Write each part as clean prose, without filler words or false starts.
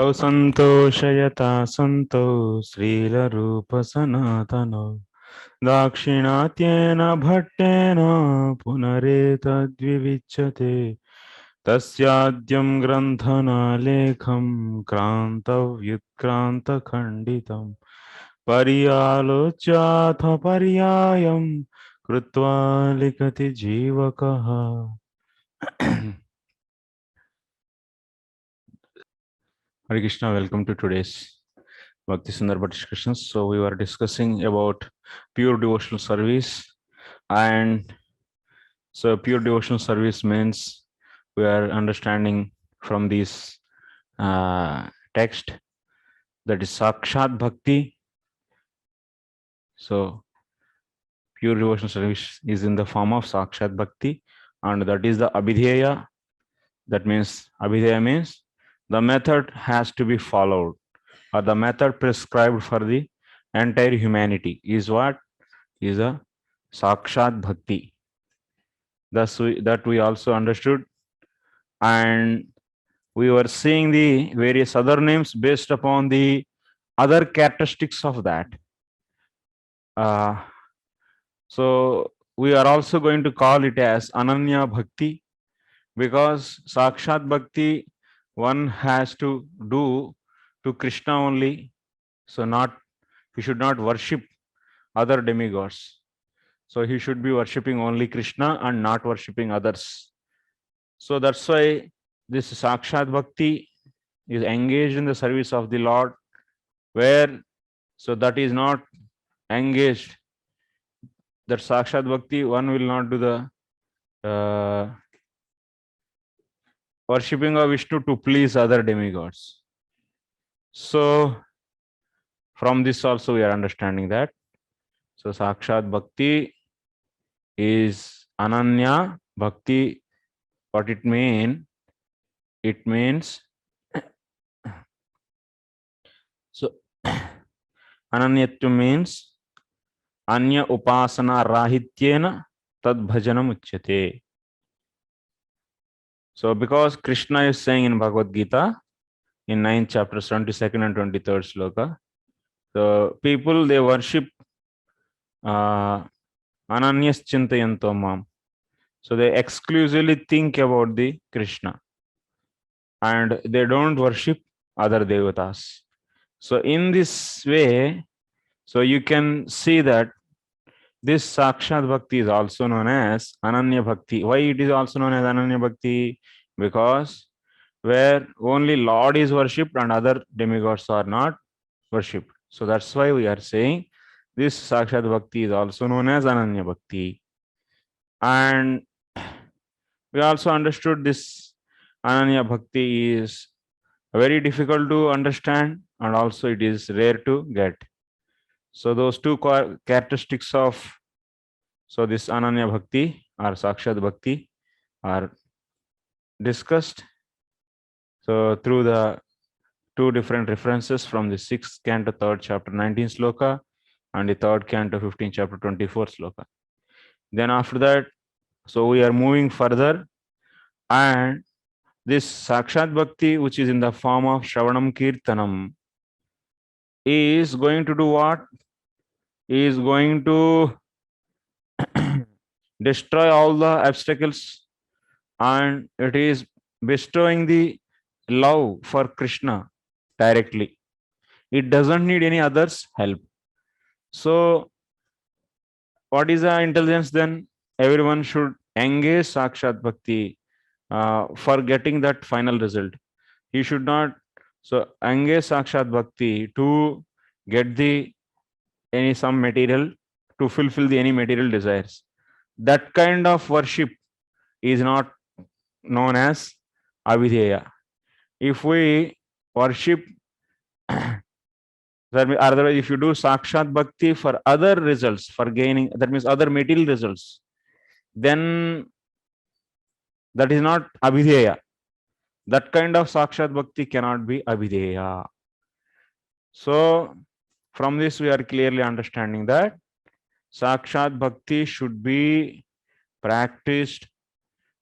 संतोषयता संतो श्रीलरूप सनातनो दाक्षिणात्येन भट्टेन पुनरेतद्विविच्यते तस्याद्यं ग्रन्थनालेखं क्रान्तव्युत्क्रान्तखण्डितं पर्यालोच्याथ पर्यायं कृत्वा लिखति जीवकः. Hare Krishna, welcome to today's Bhakti Sundarbha discussions. So we were discussing about pure devotional service, and so pure devotional service means we are understanding from this text that is Sakshat Bhakti. So pure devotional service is in the form of Sakshat Bhakti, and that is the Abhidheya. That means Abhidheya means the method has to be followed, or the method prescribed for the entire humanity is what is a Sakshat Bhakti. Thus, that we also understood, and we were seeing the various other names based upon the other characteristics of that. So we are also going to call it as Ananya Bhakti, because Sakshat Bhakti one has to do to Krishna only. So we should not worship other demigods. So he should be worshipping only Krishna and not worshipping others. So that's why this Sakshat Bhakti is engaged in the service of the Lord, where so that is not engaged. That Sakshat Bhakti, one will not do the worshipping of Vishnu to please other demigods. So from this also we are understanding that. So Sakshat Bhakti is Ananya Bhakti. What it means? It means so Ananyatva means Anya Upasana Rahityena Tad Bhajanam Uchyate. So because Krishna is saying in Bhagavad Gita in 9th chapter 22nd and 23rd sloka, the people they worship Ananyas Chintayanto Mam. So they exclusively think about the Krishna and they don't worship other devatas. So in this way, so you can see that this Sakshat Bhakti is also known as Ananya Bhakti. Why it is also known as Ananya Bhakti? Because where only Lord is worshipped and other demigods are not worshipped. So that's why we are saying this Sakshat Bhakti is also known as Ananya Bhakti. And we also understood this Ananya Bhakti is very difficult to understand and also it is rare to get. So those two characteristics of this Ananya Bhakti or Sakshat Bhakti are discussed. So through the two different references from the 6th canto 3rd chapter 19 sloka and the 3rd canto 15th chapter 24 sloka. Then after that, so we are moving further, and this Sakshat Bhakti, which is in the form of Shravanam Kirtanam, is going to do what? Is going to destroy all the obstacles, and it is bestowing the love for Krishna directly. It doesn't need any others' help. So what is the intelligence then? Everyone should engage Sakshat Bhakti for getting that final result. He should not engage Sakshat Bhakti to get some material, to fulfill any material desires. That kind of worship is not known as Avidheya. If we worship, otherwise, if you do Sakshat Bhakti for other results, for gaining, that means other material results, then that is not Abhidheya. That kind of Sakshat Bhakti cannot be Abhidheya. So from this we are clearly understanding that Sakshat Bhakti should be practiced.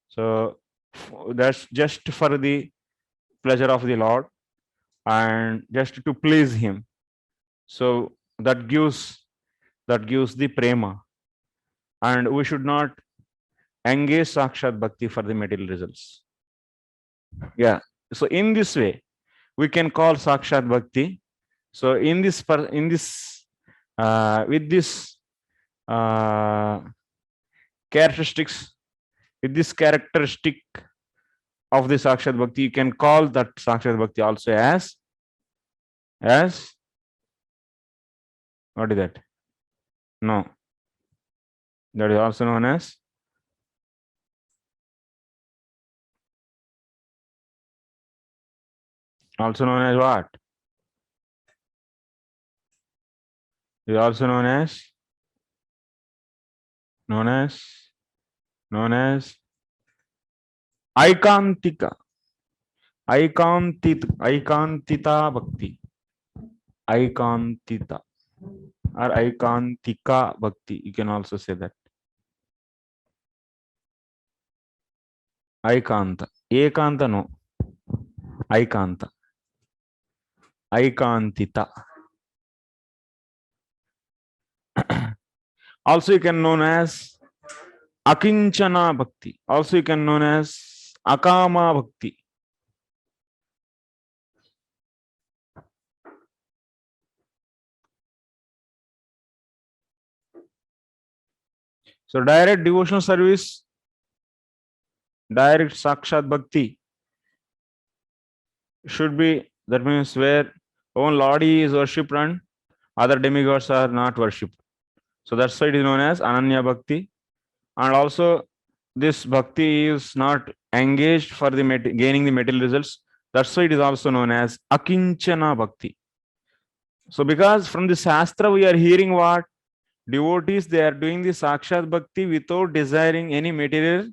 So that's just for the pleasure of the Lord, and just to please him. So that gives the prema, and we should not engage sakshat bhakti for the material results. Yeah. So in this way, we can call sakshat bhakti. So in this with this characteristics, with this characteristic of the sakshat bhakti, you can call that sakshat bhakti also as what is that? No, that is also known as what? Is also known as aikantika, aikantita bhakti, aikantita or aikantika bhakti. You can also say that. Aikanta, ekanta no, aikanta, aikantita. Also you can known as akinchana bhakti. Also you can known as akama bhakti. So direct devotional service, direct sakshat bhakti should be, that means where own Lord is worshipped and other demigods are not worshipped. So that's why it is known as ananya bhakti. And also this bhakti is not engaged for the gaining the material results. That's why it is also known as akinchana bhakti. So because from the Shastra we are hearing what? Devotees, they are doing the sakshat bhakti without desiring any material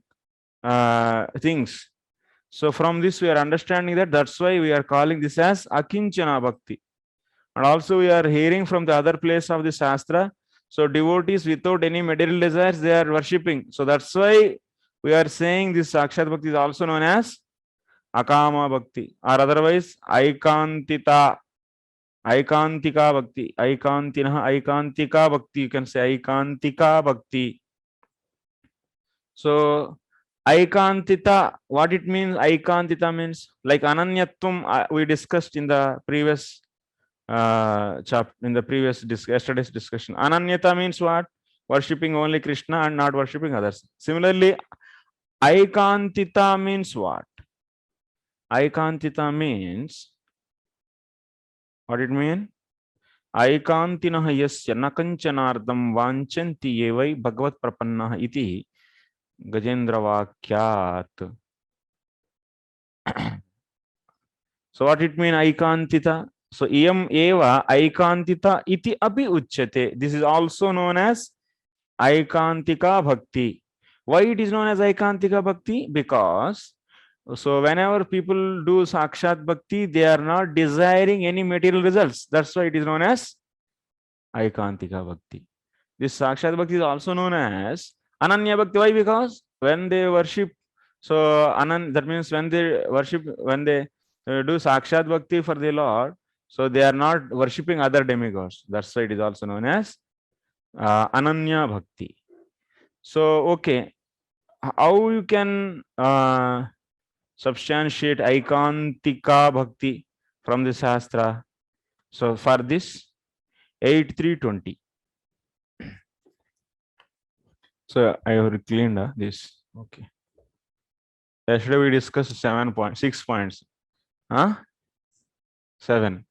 things. So from this we are understanding that that's why we are calling this as akinchana bhakti. And also we are hearing from the other place of the Shastra. So devotees without any material desires, they are worshipping. So that's why we are saying this sakshat bhakti is also known as akama bhakti, or otherwise aikantita, aikantika bhakti, aikantinah, aikantika bhakti. You can say aikantika bhakti. So aikantita, what it means? Aikantita means like ananyatvam. We discussed in the previous in the previous yesterday's discussion. Ananyata means what? Worshipping only Krishna and not worshipping others. Similarly, aikantita means what? Aikantita means, what it mean? Aikantinah yasya nakanchanardam vanchanti yevai bhagavat prapannah iti Gajendra Vakyat. So what it mean aikantita? So iyam eva aikantita iti api uchyate. This is also known as aikantika bhakti. Why it is known as aikantika bhakti? Because so whenever people do sakshat bhakti, they are not desiring any material results. That's why it is known as aikantika bhakti. This sakshat bhakti is also known as ananya bhakti. Why? Because when they worship, so that means when they worship, when they do sakshat bhakti for the Lord, so they are not worshipping other demigods. That's why it is also known as ananya bhakti. So okay, how you can substantiate aikantika bhakti from the Shastra? So for this 8320. So I have cleaned this. Okay. Yesterday we discussed 6 points. Huh? 7.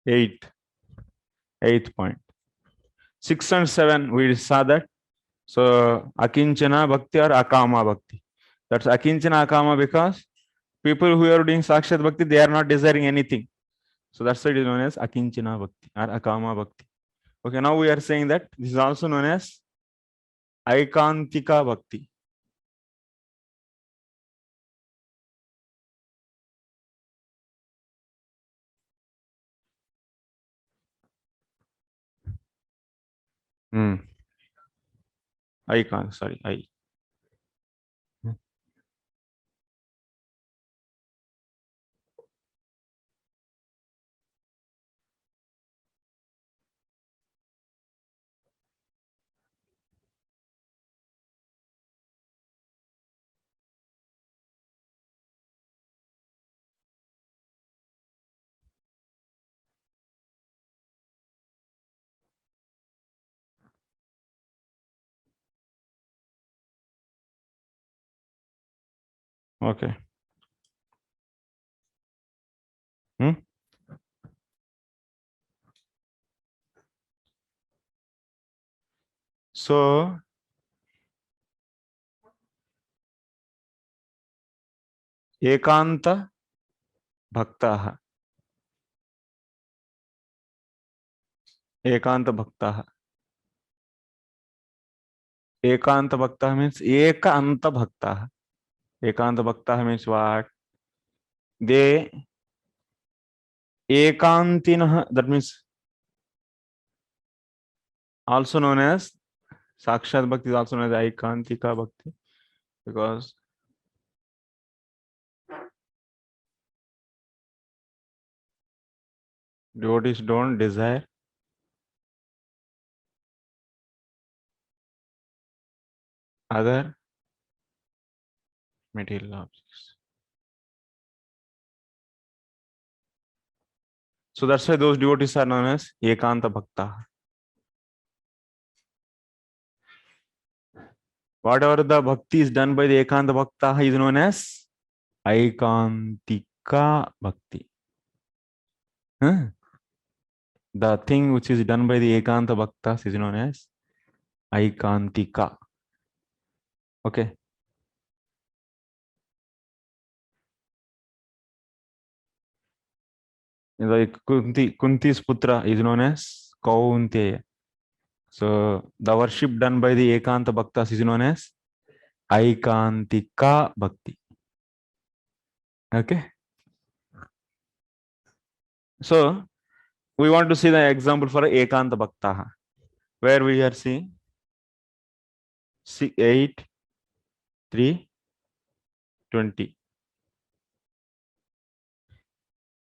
8. 8th point. 6 and 7 we saw that. So akinchana bhakti or akama bhakti. That's akinchana akama because people who are doing sakshat bhakti, they are not desiring anything. So that's why it is known as akinchana bhakti or akama bhakti. Okay, now we are saying that this is also known as aikantika bhakti. Icon, sorry, I. Okay. So ekanta bhaktaha. Ekanta bhaktaha. Ekanta bhaktaha means ekanta bhaktaha. Ekanta bhaktaha means what? They ekantinah, that means also known as Sakshat Bhakti is also known as Aikantika Bhakti, because devotees don't desire other material objects. So that's why those devotees are known as Ekanta Bhakta. Whatever the bhakti is done by the Ekanta Bhakta is known as Aikantika Bhakti. Huh? The thing which is done by the Ekanta Bhaktas is known as Aikantika. Okay. Like Kunti's Putra is known as Kaunteya. So the worship done by the Ekanta Bhaktas is known as Aikantika Bhakti. Okay. So we want to see the example for Ekanta Bhakta, where we are seeing 8, 3, 20.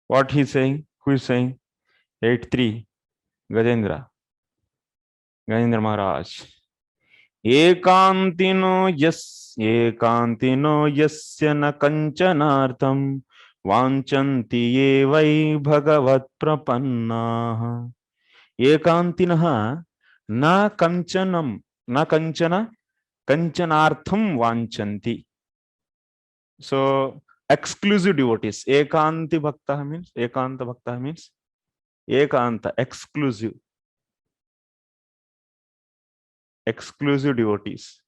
What he's saying? Who is saying? 8, 3. Gajendra Maharaj. Ekantino yasya na kanchanartham vanchanti ye vai bhagavat prapannaha. Ekantinah na kanchanam na kanchana kanchanartham vanchanti. So exclusive devotees. Ekanta bhakta means ekanta, exclusive devotees.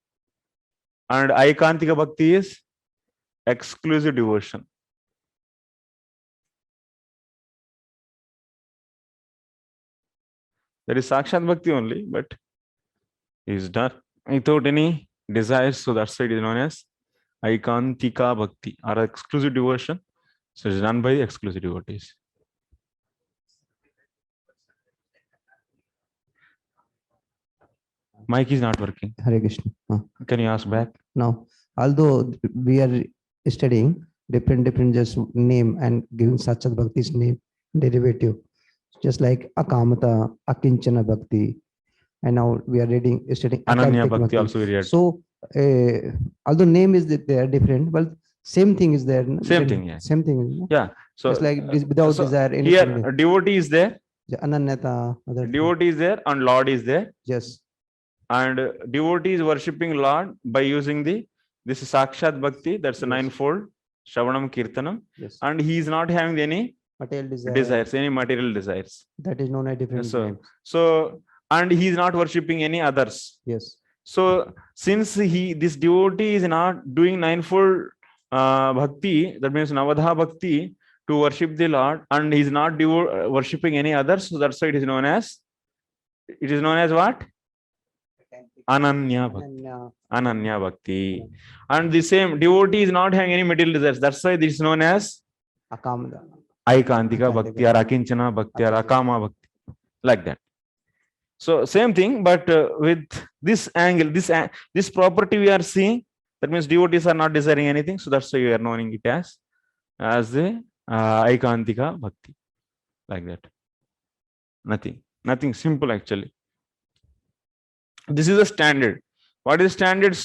And Aikantika Bhakti is exclusive devotion. There is Sakshat Bhakti only, but is done without any desires. So that's why it is known as Aikantika Bhakti, or exclusive devotion. So it's done by the exclusive devotees. Mic is not working. Hare Krishna. Can you ask back? Now, although we are studying different just name and giving Sachat Bhakti's name derivative, just like Akamata, Akinchana Bhakti, and now we are studying Ananya Bhakti also we read. So, although name is that they are different, but same thing is there. Same thing, yeah. Same thing. Yeah. So just like without desire. Here, a devotee is there. Ananyata. Devotee is there and Lord is there. Yes. And devotee is worshipping Lord by using this Sakshat Bhakti, that's a ninefold Shravanam Kirtanam. Yes. And he is not having any material desires, any material desires. That is known as different names. So, and he is not worshipping any others. Yes. So, since this devotee is not doing ninefold Bhakti, that means Navadha Bhakti, to worship the Lord, and he is not worshipping any others, so that's why it is known as what? Ananya Bhakti. Ananya Bhakti. And the same devotee is not having any material desires. That's why this is known as Aikantika Bhakti or Akinchana Bhakti or Akama Bhakti. Like that. So same thing, but with this angle, this property we are seeing, that means devotees are not desiring anything. So that's why we are knowing it as the Aikantika Bhakti. Like that. Nothing simple actually. This is a standard. What is standard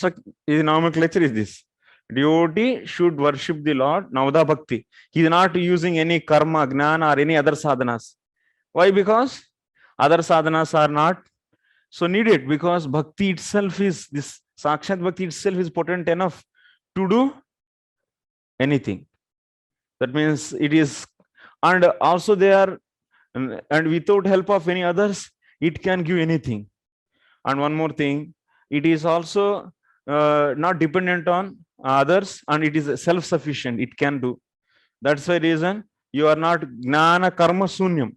nomenclature is this? Devotee should worship the Lord, Navadha Bhakti. He is not using any karma, gnana or any other sadhanas. Why? Because other sadhanas are not so needed, because Bhakti itself is, this Sakshat Bhakti itself is potent enough to do anything. That means it is, and also they are, and without help of any others, it can give anything. And one more thing, it is also not dependent on others, and it is self-sufficient. It can do. That's the reason you are not gnana karma sunyam.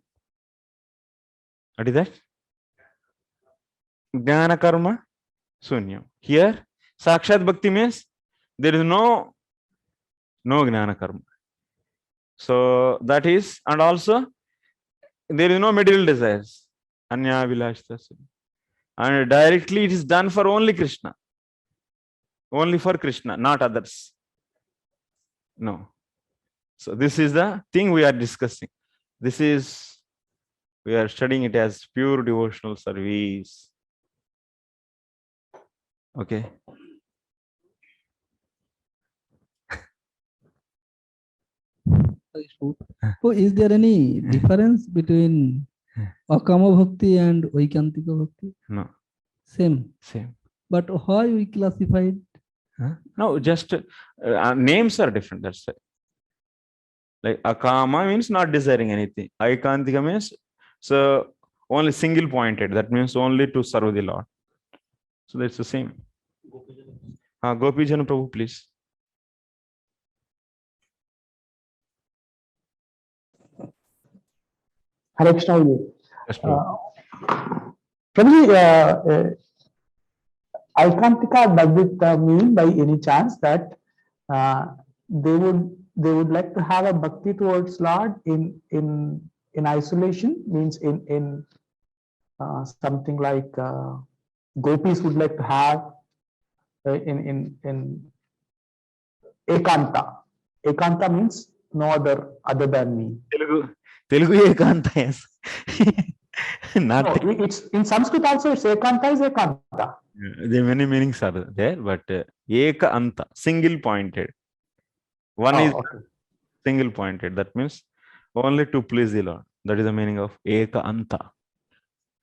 What is that? Gnana karma sunyam. Here, sakshat bhakti means there is no gnana karma. So that is, and also there is no material desires. Anya vilashta. And directly it is done for only Krishna. Only for Krishna, not others. No. So this is the thing we are discussing. This is, we are studying it as pure devotional service. Okay. So is there any difference between akama bhakti and vaikantika bhakti? No. Same. But why we classified? No, just names are different. That's it. Like akama means not desiring anything. Aikantika means so only single pointed. That means only to serve the Lord. So that's the same. Gopi Jana Prabhu, please. Hare Krishna. Yes, Prabhu. Prabhuji, Aikantika, does it mean by any chance that they would like to have a bhakti towards Lord in isolation, means in something like gopis would like to have in ekanta. Ekanta means no other than me. Telugu ekanta, yes. Not No, it's in Sanskrit also. It's ekanta is ekanta. there are many meanings are there, but eka anta, single pointed. One is okay. single pointed. That means only to please the Lord. That is the meaning of eka anta.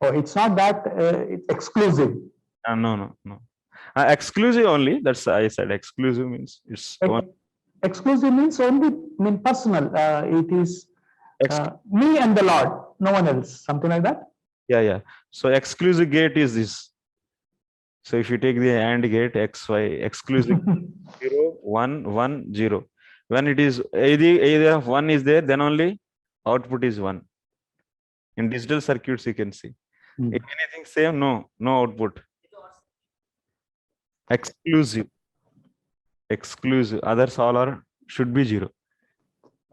Oh, it's not that it's exclusive. No. Exclusive only. That's I said. Exclusive means it's Exclusive means only personal. It is me and the Lord, no one else. Something like that. Yeah. So exclusive gate is this. So if you take the AND gate XY, exclusive 0, 1, 1, 0. When it is either of 1 is there, then only output is 1. In digital circuits, you can see. If anything same, no output. Exclusive. Others all should be 0.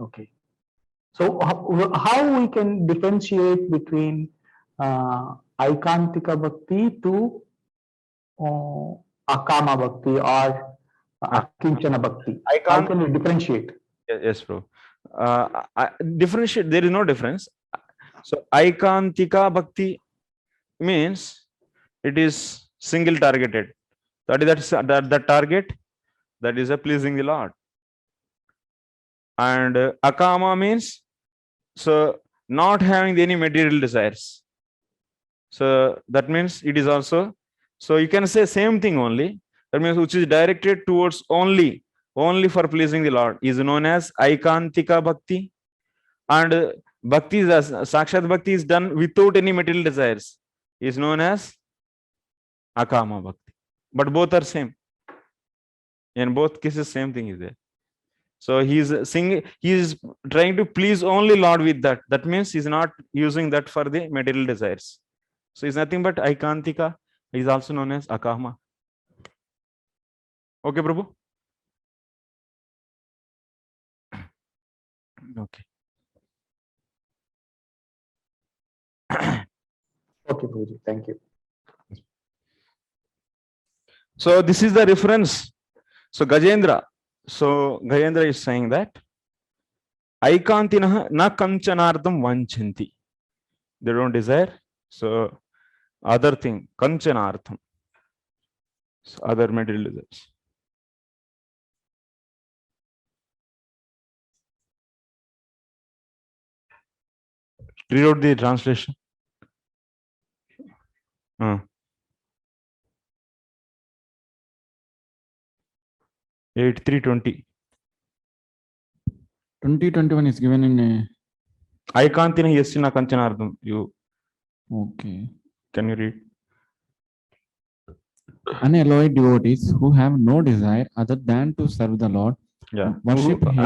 Okay. So how we can differentiate between Aikantika Bhakti to Akama Bhakti or Akinchana Bhakti? How can we differentiate? Yes, bro. Differentiate, there is no difference. So Aikantika Bhakti means it is single targeted. That is the target, that is a pleasing the Lord. And Akama means so not having any material desires. So that means it is also, so you can say same thing only. That means which is directed towards only for pleasing the Lord is known as Aikantika Bhakti. And Bhakti, Sakshat Bhakti is done without any material desires, is known as Akama Bhakti. But both are same. In both cases, same thing is there. So he is trying to please only Lord with that. That means he's not using that for the material desires. So it's nothing but Aikantika is also known as Akama. Okay, Prabhu? Okay. Okay, Guruji, thank you. So this is the reference. So Gajendra is saying that Aikantinah na kanchanardam vanchanti. They don't desire. So other thing, kanchanartham. So other material desires. Read out the translation. 8320. 2021 is given in a. Aikantina yasina kanchanardam. You Okay. can you read? Unalloyed devotees who have no desire other than to serve the Lord. Yeah. Worship him.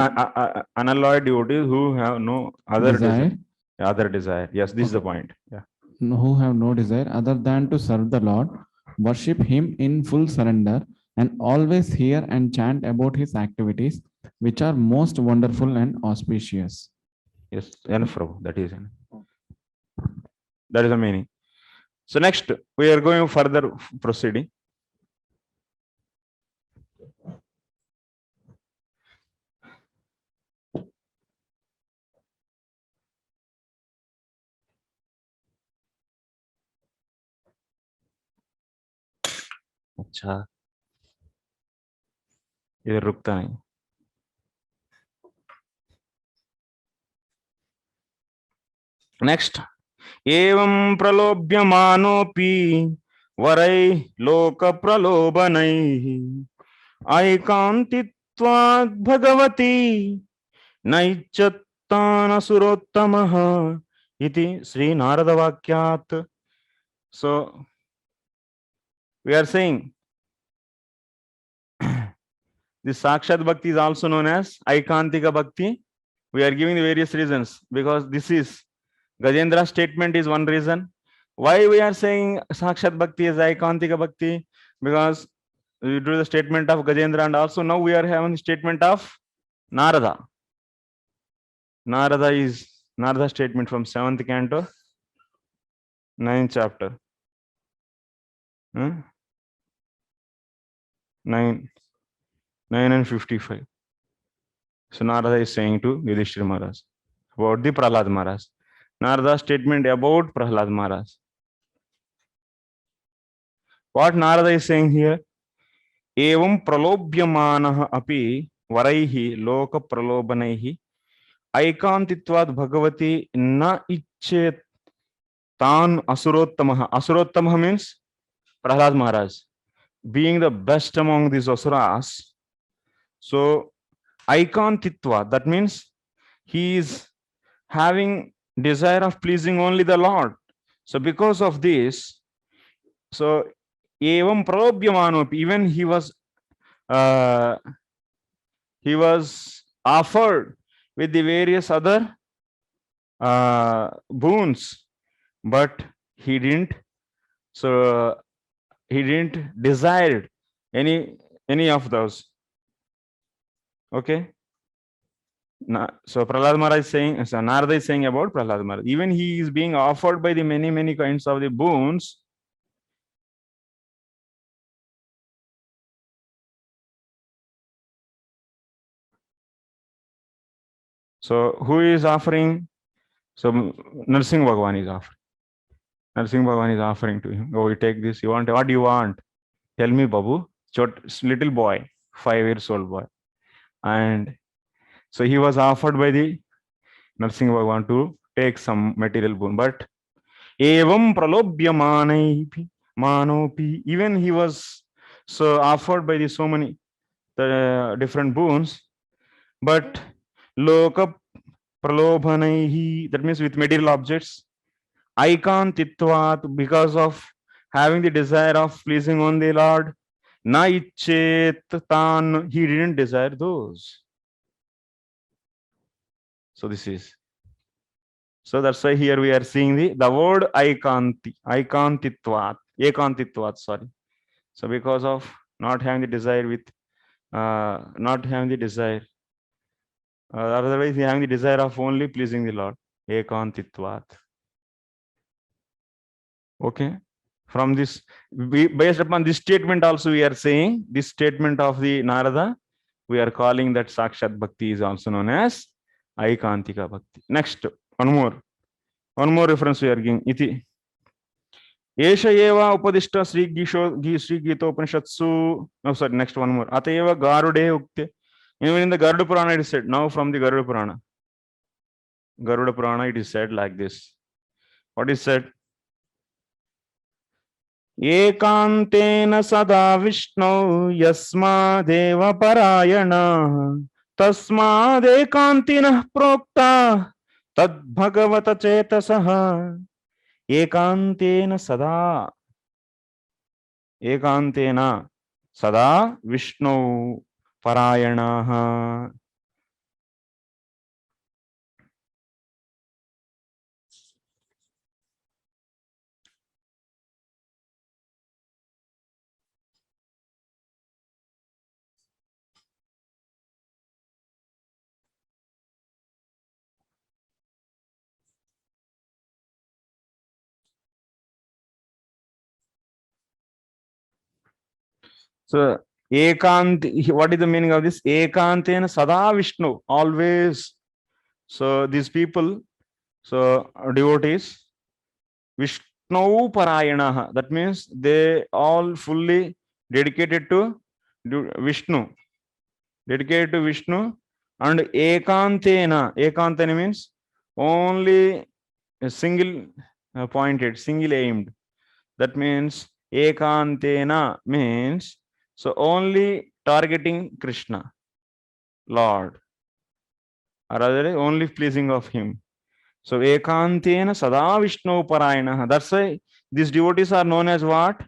Unalloyed devotees who have no other Desire. Other desire. Yes, this is the point. Yeah. Who have no desire other than to serve the Lord, worship him in full surrender, and always hear and chant about his activities, which are most wonderful and auspicious. Yes, enough, Prabhu. That is enough. That is the meaning. So next, we are going further proceeding. अच्छा, इधर रुकता नहीं. Next, एवं प्रलोभ्यमानोऽपि वरै लोक प्रलोभनैः ऐकान्तित्वात् भगवती नैच्छत्तानसुरोत्तमः इति Shri Narad वाक्यात्. So we are saying this Sakshat Bhakti is also known as Aikantika Bhakti. We are giving the various reasons because this is Gajendra's statement is one reason. Why we are saying Sakshat Bhakti is Aikantika Bhakti? Because we do the statement of Gajendra and also now we are having the statement of Narada. Narada is Narada statement from 7th canto, 9th chapter. 9 and 55. So Narada is saying to Yudhishthira Maharaj about the Prahlad Maharaj. Narada's statement about Prahlad Maharaj. What Narada is saying here? Evam pralobhyamanah api varaihi loka pralobanaihi aikantitvad bhagavati na ichet tan asurottamah. Asurottamah means Prahlad Maharaj. Being the best among these asuras. So aikantitva, that means he is having desire of pleasing only the Lord. So because of this, so evam pralobhyamano, even he was offered with the various other boons, but he didn't. So he didn't desire any of those. Okay. So Prahlad Maharaj is saying, so Narada is saying about Prahlad Maharaj. Even he is being offered by the many kinds of the boons. So who is offering? So Narsingh Bhagwan is offering. Narsingh Bhagwan is offering to him. Oh, you take this. You want? What do you want? Tell me, Babu. Little boy, 5 years old boy, and so he was offered by the Narsingh Bhagwan to take some material boon, but evam pralobhyamanaihi manopi, even he was so offered by the so many different boons, but loka pralobhanaihi, that means with material objects, aikantitvat, because of having the desire of pleasing on the Lord, na ichet tan, he didn't desire those. So this is. So that's why here we are seeing the word ekantitvat, sorry. So because of not having the desire with, not having the desire, otherwise having the desire of only pleasing the Lord, ekantitvat. Okay. From this, based upon this statement also we are saying, this statement of the Narada, we are calling that Sakshat Bhakti is also known as Aikantika Bhakti. Next, one more reference we are giving. Iti. Esha eva upadishta Sri Gitopnishatsu. No, sorry, next one more. Ateva Garude Ukte. Even in the Garuda Purana it is said. Now from the Garuda Purana. Garuda Purana it is said like this. What is said? Ekantena sada Vishnu yasma deva parayana तस्मादेकान्तिनः प्रोक्ता तद्भगवत चेतसः एकांतेन सदा Vishnu परायणाः. So ekant, what is the meaning of this? Ekantena sada Vishnu, always. So these people, so devotees, Vishnu parayanaha, that means they all fully dedicated to Vishnu, dedicated to Vishnu, and ekantena means only a single pointed, single aimed. That means ekantena means so only targeting Krishna, Lord, or rather only pleasing of him. So ekantena sada Vishnu parayana. That's why these devotees are known as what?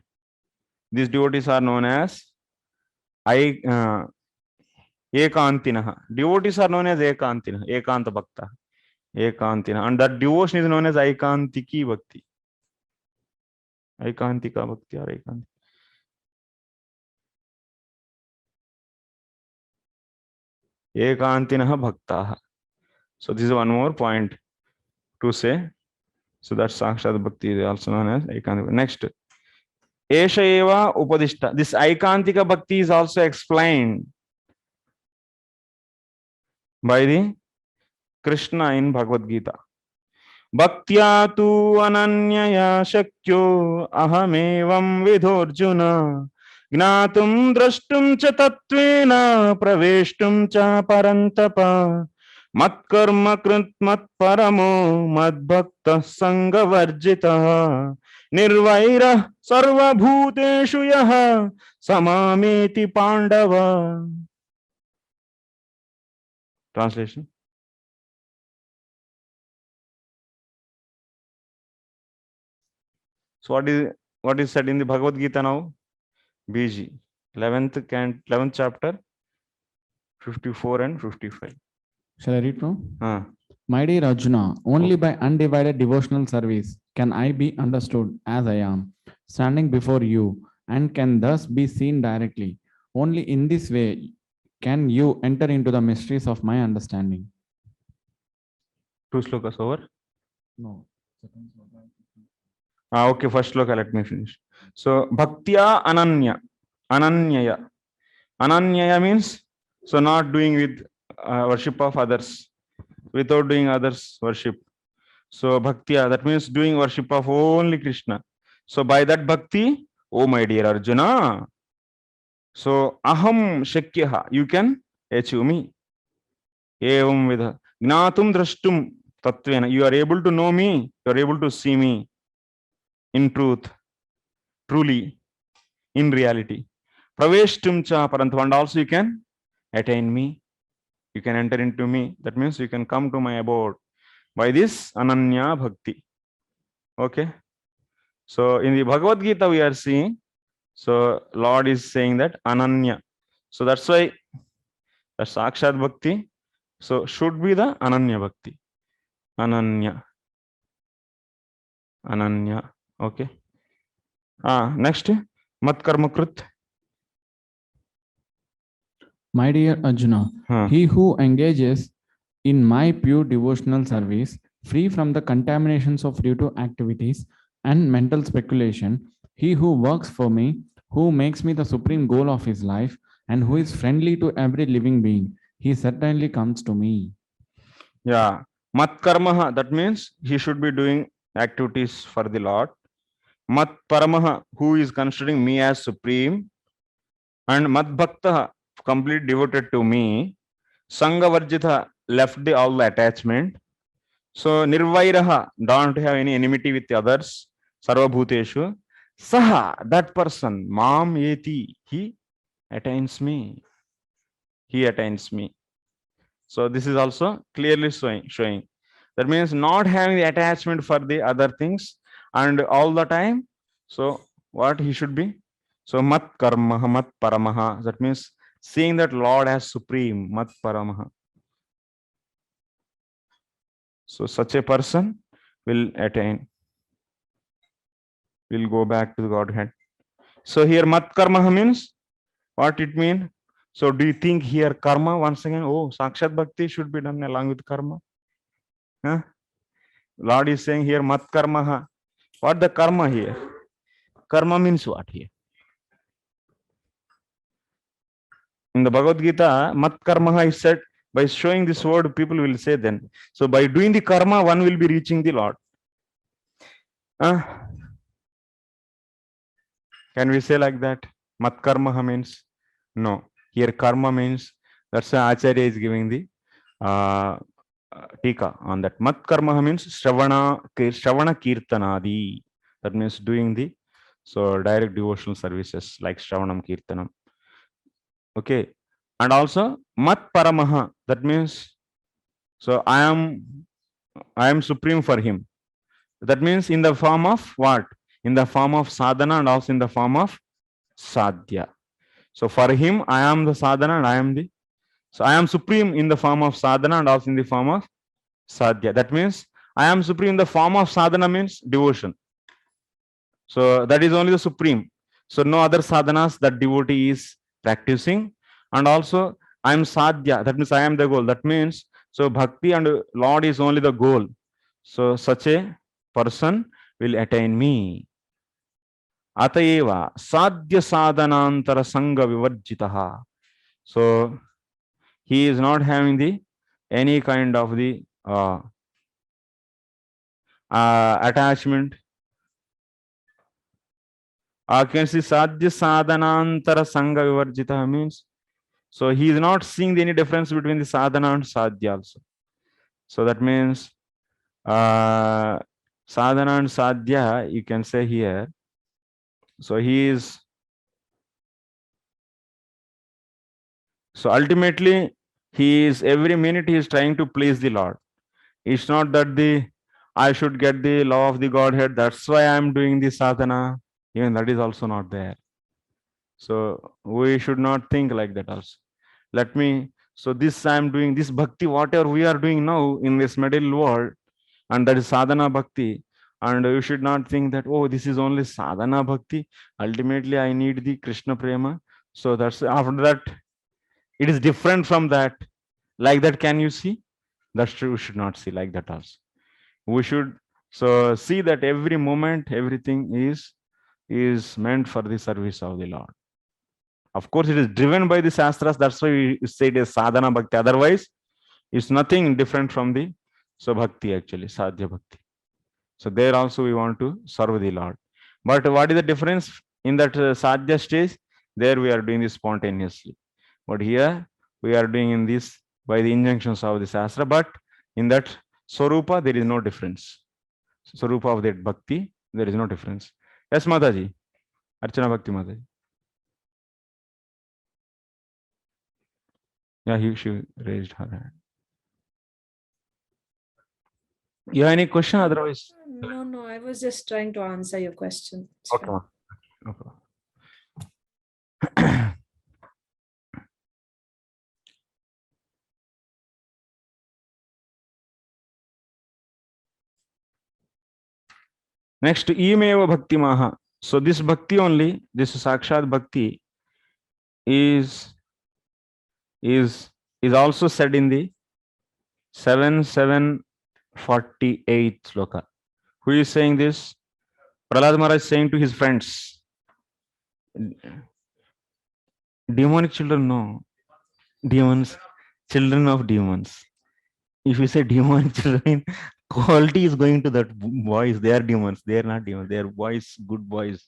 These devotees are known as ekantina. Devotees are known as ekantina, ekanta bhakta, ekantina, and that devotion is known as aikantiki bhakti, aikantika bhakti or ekantika. Ekantinah bhaktaha. So this is one more point to say. So that's Sakshat Bhakti is also known as Aikantika. Next, Esha Eva Upadishta. This Aikantika Bhakti is also explained by the Krishna in Bhagavad Gita. Bhaktya tu ananyaya shakyo ahamevam vidhorjuna gnatum drashtum cha tattvena praveshtum cha parantapa matkarma krit mat paramo madbhakta sangavarjitah nirvairah sarvabhuteshu yah samameti pandava. Translation. So what is said in the Bhagavad Gita now? BG 11th chapter 54 and 55. Shall I read from? My dear Arjuna, only by undivided devotional service can I be understood as I am, standing before you, and can thus be seen directly. Only in this way can you enter into the mysteries of my understanding. 2 slokas over? No. Okay, first sloka, let me finish. So, Bhaktya Ananyaya. Ananyaya means, so not doing with worship of others, without doing others worship. So Bhaktya, that means doing worship of only Krishna. So by that Bhakti, oh my dear Arjuna, so Aham Shakyaha, you can achieve me. Evam Vidha. Gnatum Drashtum Tattvena, you are able to know me, you are able to see me in truth, truly, in reality. Praveshtum cha Parantava, and also you can attain me, you can enter into me. That means you can come to my abode by this Ananya Bhakti. Okay. So in the Bhagavad Gita we are seeing, so Lord is saying that Ananya. So that's why the Sakshat Bhakti, so should be the Ananya Bhakti. Ananya. Ananya. Okay. Next, Mat Karma Krit. My dear Arjuna, he who engages in my pure devotional service, free from the contaminations of due to activities and mental speculation, he who works for me, who makes me the supreme goal of his life, and who is friendly to every living being, he certainly comes to me. Yeah. Mat Karmaha, that means he should be doing activities for the Lord. Mat Paramaha, who is considering me as supreme. And Mat Bhaktaha, completely devoted to me. Sangha Varjitha, left all the attachment. So Nirvairaha, don't have any enmity with the others. Sarvabhuteshu. Saha, that person, Mam Yeti, he attains me. He attains me. So this is also clearly showing. That means not having the attachment for the other things and all the time. So what he should be? So mat karmaha, mat paramaha. That means seeing that Lord as supreme, mat paramaha. So such a person will attain, will go back to the Godhead. So here mat karmaha means what it means. So do you think here karma once again? Oh, sakshat bhakti should be done along with karma. Huh? Lord is saying here mat karmaha. What the karma here? Karma means what here? In the Bhagavad Gita, mat karmaha is said. By showing this word, people will say then. So by doing the karma, one will be reaching the Lord. Can we say like that? Mat karmaha means? No. Here karma means, that's why Acharya is giving the tika on that. Mat karmaha means shravana kirtanadi. That means doing the direct devotional services like shravanam kirtanam. Okay. And also mat paramaha. That means so I am supreme for him. That means in the form of what? In the form of sadhana and also in the form of sadhya. So for him, I am the sadhana and I am the. So I am supreme in the form of sadhana and also in the form of sadhya. That means I am supreme in the form of sadhana means devotion. So that is only the supreme. So no other sadhanas that devotee is practicing. And also I am sadhya. That means I am the goal. That means so bhakti and Lord is only the goal. So such a person will attain me. Atayeva sadhya sadhanantara sangha vivarjitaha. So he is not having the any kind of the attachment. Can see sadhya sadhanantara sangha vivarjitaha means so he is not seeing any difference between the sadhana and sadhya also. So that means sadhana and sadhya, you can say here. So he is. So ultimately, he is every minute he is trying to please the Lord. It's not that I should get the law of the Godhead. That's why I am doing the sadhana. Even that is also not there. So we should not think like that also. So this I am doing this bhakti, whatever we are doing now in this material world, and that is sadhana bhakti. And you should not think that, oh, this is only sadhana bhakti. Ultimately, I need the Krishna prema. So that's after that, it is different from that. Like that, can you see? That's true. We should not see like that also. We should so see that every moment, everything is meant for the service of the Lord. Of course, it is driven by the Shastras. That's why we say it is sadhana bhakti. Otherwise, it's nothing different from the bhakti actually, sadhya bhakti. So there also we want to serve the Lord. But what is the difference in that sadhya stage? There we are doing this spontaneously. But here we are doing in this by the injunctions of the Shastra. But in that Swarupa, there is no difference. Swarupa of that bhakti, there is no difference. Yes, Mataji. Archana Bhakti Mataji. Yeah, she raised her hand. You have any question? Otherwise, No, I was just trying to answer your question. okay. Okay. Next, imeva bhakti maha. So this bhakti only, this sakshat bhakti is also said in the 748 sloka. Who is saying this? Prahlad Maharaj is saying to his friends. Demonic children, no. Demons, children of demons. If you say demonic children, quality is going to that boys. They are demons. They are not demons. They are boys, good boys.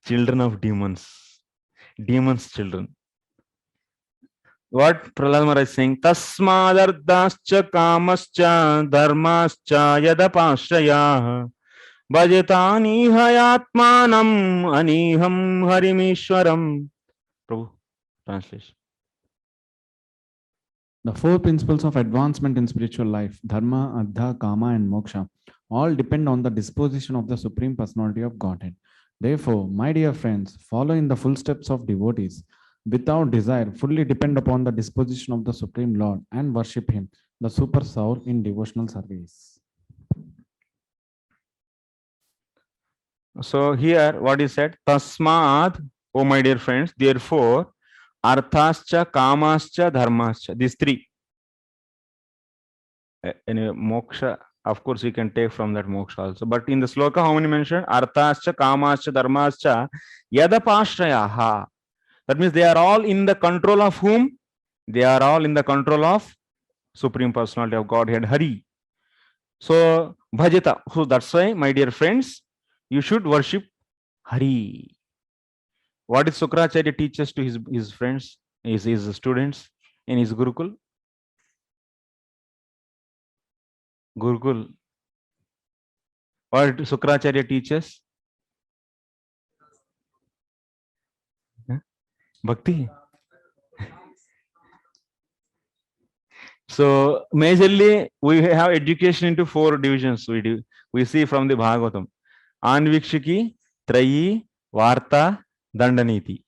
Children of demons. Demons children. What Prahlad Maharaj is saying? Tasmadardascha kamascha dharmascha yadapashraya bhajetani hayatmanam aniham harimishwaram. Prabhu, translation. The four principles of advancement in spiritual life, dharma, artha, kama, and moksha, all depend on the disposition of the Supreme Personality of Godhead. Therefore, my dear friends, follow in the footsteps of devotees without desire, fully depend upon the disposition of the Supreme Lord and worship Him, the Super Soul, in devotional service. So here, what is said? Tasmad, oh my dear friends, therefore, arthascha, kamascha, dharmascha. These three. Anyway, moksha, of course, we can take from that moksha also. But in the sloka, how many mentioned? Arthascha, kamascha, dharmascha, yadapashrayaha. That means they are all in the control of whom? They are all in the control of Supreme Personality of Godhead, Hari. So, bhajita. So that's why, my dear friends, you should worship Hari. What is Sukracharya teaches to his friends, his students in his Gurukul? Gurukul. What Sukracharya teaches? Bhakti. So majorly we have education into four divisions. We see from the Bhagavatam: Anvikshiki, Trayi, Varta, Dandaniti.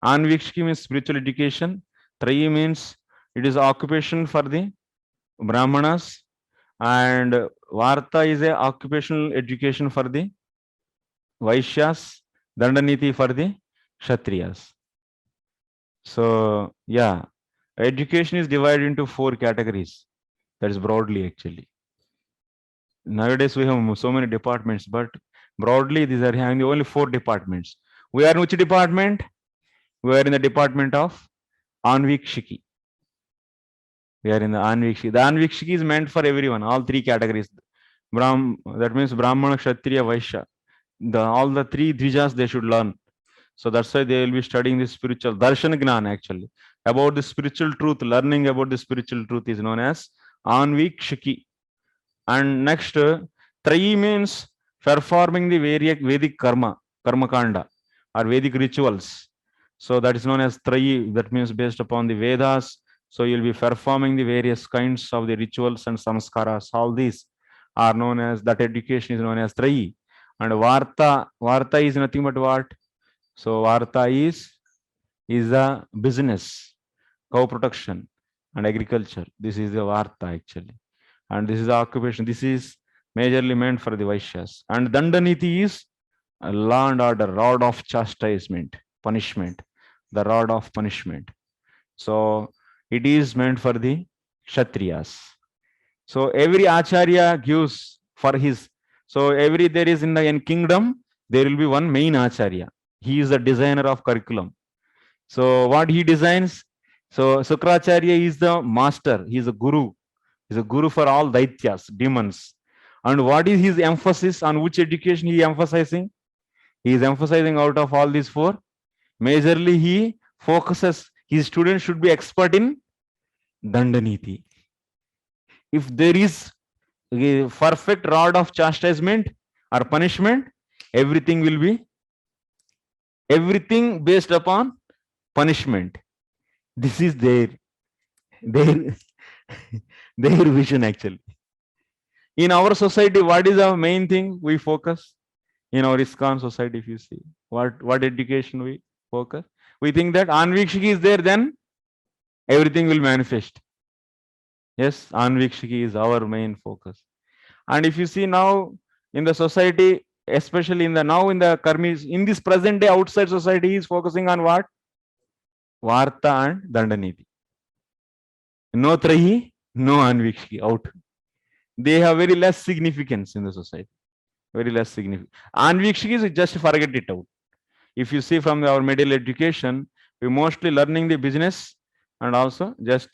Anvikshiki means spiritual education. Trayi means it is occupation for the Brahmanas, and Varta is a occupational education for the Vaishyas, Dandaniti for the Kshatriyas. So yeah, education is divided into four categories. That is broadly actually. Nowadays we have so many departments, but broadly these are having only four departments. We are in which department? We are in the department of Anvikshiki. We are in the Anvikshiki. The Anvikshiki is meant for everyone, all three categories. That means Brahmana, Kshatriya, Vaishya. All the three dvijas they should learn. So that's why they will be studying the spiritual darshan gnana actually. About the spiritual truth, learning about the spiritual truth is known as Anvikshiki. And next, Trayi means performing the various Vedic karma kanda, or Vedic rituals. So that is known as Trayi. That means based upon the Vedas. So you'll be performing the various kinds of the rituals and samskaras. All these are known as, that education is known as Trayi. And Varta is nothing but what? So Varta is a business, cow production and agriculture. This is the Varta actually. And this is the occupation. This is majorly meant for the Vaishyas. And Dandaniti is a law and order, rod of chastisement, punishment, the rod of punishment. So it is meant for the Kshatriyas. So every Acharya gives for his. So there is in the kingdom, there will be one main Acharya. He is the designer of curriculum. So what he designs? So Sukracharya is the master. He is a guru. He is a guru for all daityas, demons. And what is his emphasis? On which education he is emphasizing? He is emphasizing out of all these four. Majorly he focuses, his students should be expert in Dandaniti. If there is a perfect rod of chastisement or punishment, everything based upon punishment. This is their vision actually. In our society, what is our main thing we focus? In our ISKCON society, if you see, what education we focus? We think that Anvikshiki is there, then everything will manifest. Yes, Anvikshiki is our main focus. And if you see now in the society, especially in the Karmis, in this present day outside society, is focusing on what? Varta and Dandaniti. No Trahi, no Anvikshiki, out. They have very less significance in the society. Very less significant. Anvikshiki is just forget it out. If you see from our middle education, we mostly learning the business and also just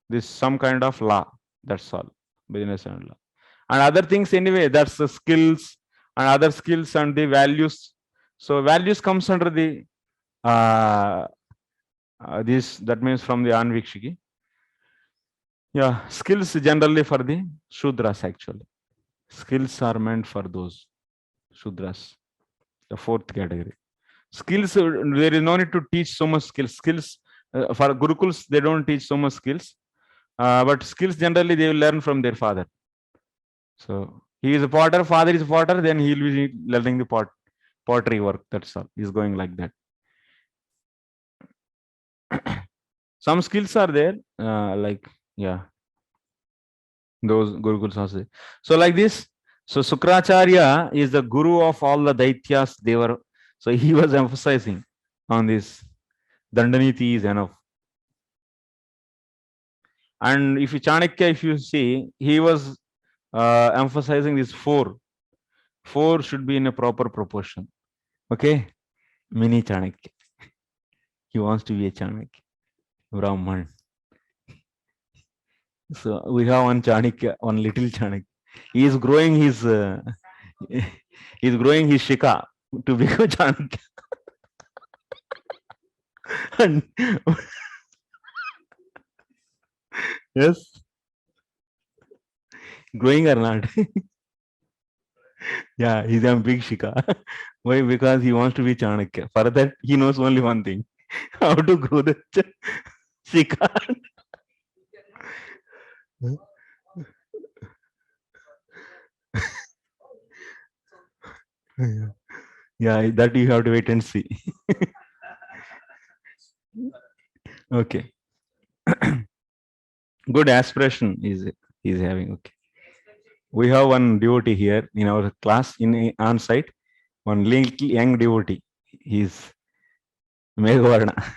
this some kind of law. That's all. Business and law. And other things anyway, that's the skills and other skills and the values. So values comes under the this, that means from the Anvikshiki. Yeah, skills generally for the Shudras actually. Skills are meant for those Shudras, the fourth category. Skills, there is no need to teach so much skills. Skills For Gurukuls, they don't teach so much skills. But skills generally they will learn from their father. So he is a potter, father is a potter, then he will be learning the pottery work. That's all. He's going like that. Some skills are there, like those Gurukuls also. So like this. So Sukracharya is the guru of all the Daityas. They were, so he was emphasizing on this. Dandaniti is enough. And if you Chanakya, if you see, he was emphasizing this 4. 4 should be in a proper proportion. Okay? Mini Chanakya. He wants to be a Chanakya. Brahman. So we have one Chanakya, one little Chanakya. He is growing his Shika to become Chanakya. And yes. Growing or not? Yeah, he's a big Shika. Why? Because he wants to be Chanakya. For that, he knows only one thing: how to grow the Shika. Yeah, that you have to wait and see. Okay. Good aspiration is having. Okay. We have one devotee here in our class in on site. One little young devotee. He's Meghavarna.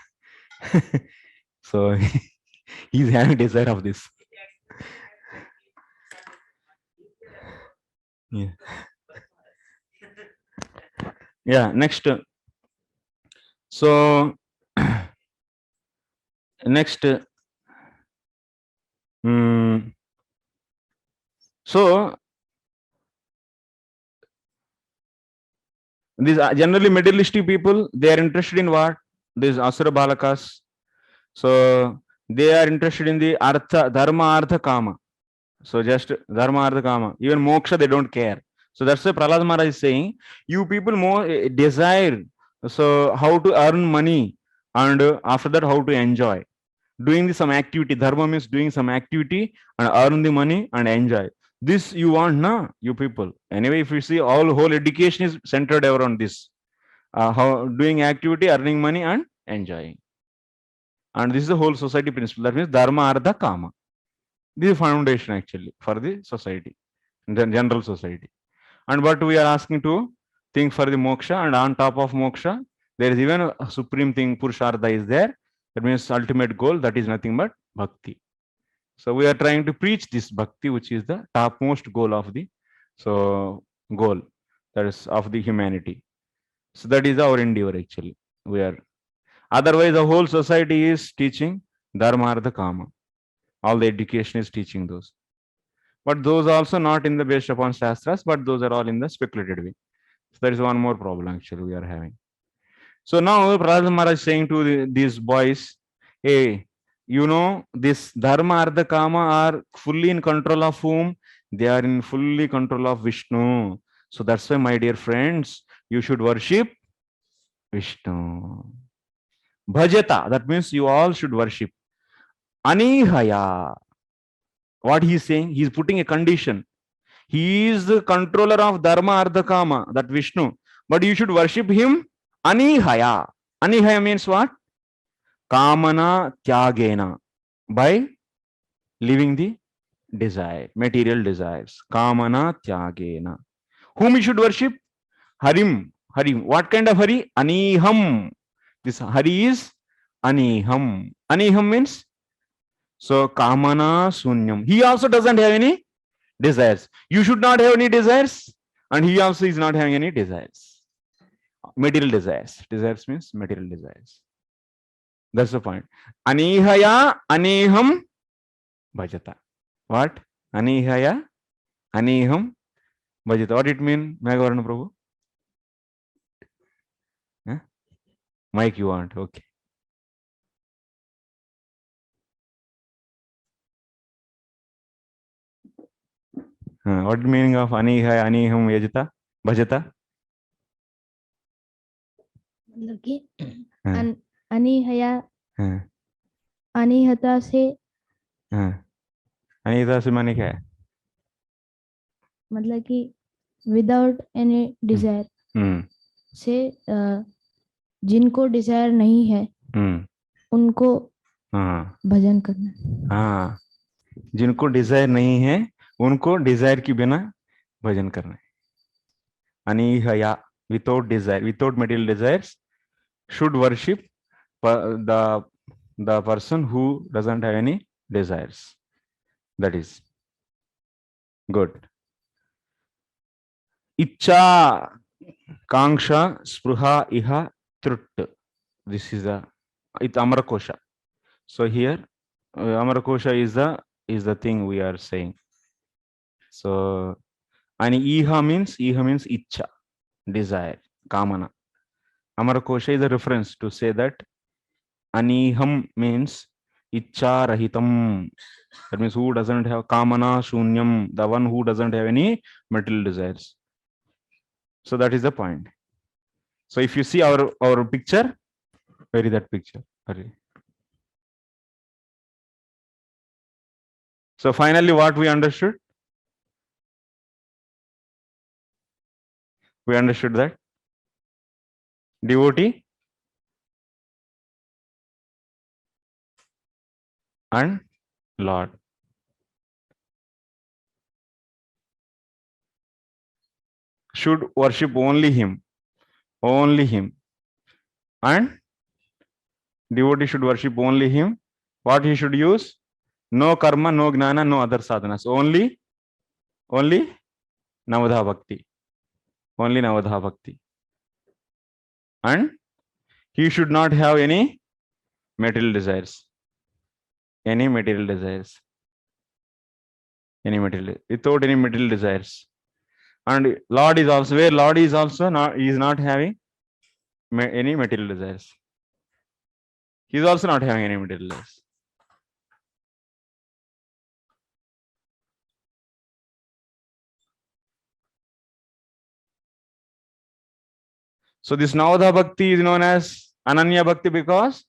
So he's having desire of this. Yeah. Yeah. Next. So next. So these are generally materialistic people. They are interested in what? These asura balakas. So they are interested in the artha, dharma, artha, kama. So just dharma, artha, kama. Even moksha, they don't care. So that's why Prahlad Maharaj is saying, you people more desire. So how to earn money, and after that how to enjoy. Doing some activity. Dharma means doing some activity and earn the money and enjoy. This you want, na, you people. Anyway, if you see, whole education is centered around this. How doing activity, earning money and enjoying. And this is the whole society principle. That means dharma, artha, kama. This is foundation actually for the society, the general society. And what we are asking to think for the moksha, and on top of moksha, there is even a supreme thing, Purushartha is there. That means ultimate goal, that is nothing but bhakti. So we are trying to preach this bhakti, which is the topmost goal of the goal, that is of the humanity. So that is our endeavor actually. We are, otherwise the whole society is teaching dharma, artha, kama. All the education is teaching those. But those also not in the based upon shastras, but those are all in the speculated way. So that is one more problem actually we are having. So now Prahlad Maharaj is saying to these boys, hey, you know, this dharma, artha, kama are fully in control of whom? They are in fully control of Vishnu. So that's why, my dear friends, you should worship Vishnu. Bhajata, that means you all should worship. Anihaya. What he is saying, he is putting a condition. He is the controller of dharma, artha, kama, that Vishnu. But you should worship him anihaya. Anihaya means what? Kamana tyagena. By leaving the desire, material desires. Kamana tyagena. Whom you should worship? Harim. Harim. What kind of Hari? Aniham. This Hari is Aniham. Aniham means, so Kamana Sunyam. He also doesn't have any desires. You should not have any desires, and he also is not having any desires. Material desires. Desires means material desires. That's the point. Anihaya aniham bhajata. What? Anihaya aniham bhajata. What it mean, Meghavarna Prabhu? Huh? Mike you want? Okay. What meaning of anihaya aniham yajata bhajata? मतलब कि अनिहया अनिहता से हाँ, अनिहता से माने क्या है? मतलब कि विदाउट एनी डिजायर हम्म से जिनको डिजायर नहीं है उनको हाँ भजन करना। हाँ, जिनको डिजायर नहीं है उनको डिजायर के बिना भजन करना है। अनिहया, without desire, without material desires, should worship the person who doesn't have any desires. That is good. Icha, kanksha, spruha, iha, trut. This is it's Amarakosha. So here Amarakosha is the thing we are saying. So and iha means icha, desire, kamana. Amarakosha is a reference to say that aniham means icha rahitam. That means who doesn't have kamana shunyam, the one who doesn't have any material desires. So that is the point. So if you see our picture, where is that picture? Hurry. So finally, what we understood? We understood that devotee and Lord. Should worship only him, and devotee should worship only him. What he should use? No karma, no gnana, no other sadhanas. Only Navadha Bhakti. Only Navadha Bhakti. And he should not have any material desires. Any material desires. Any material, without any material desires. And Lord is also, where Lord is also not, he is not having any material desires. He is also not having any material desires. So this Navadha Bhakti is known as Ananya Bhakti because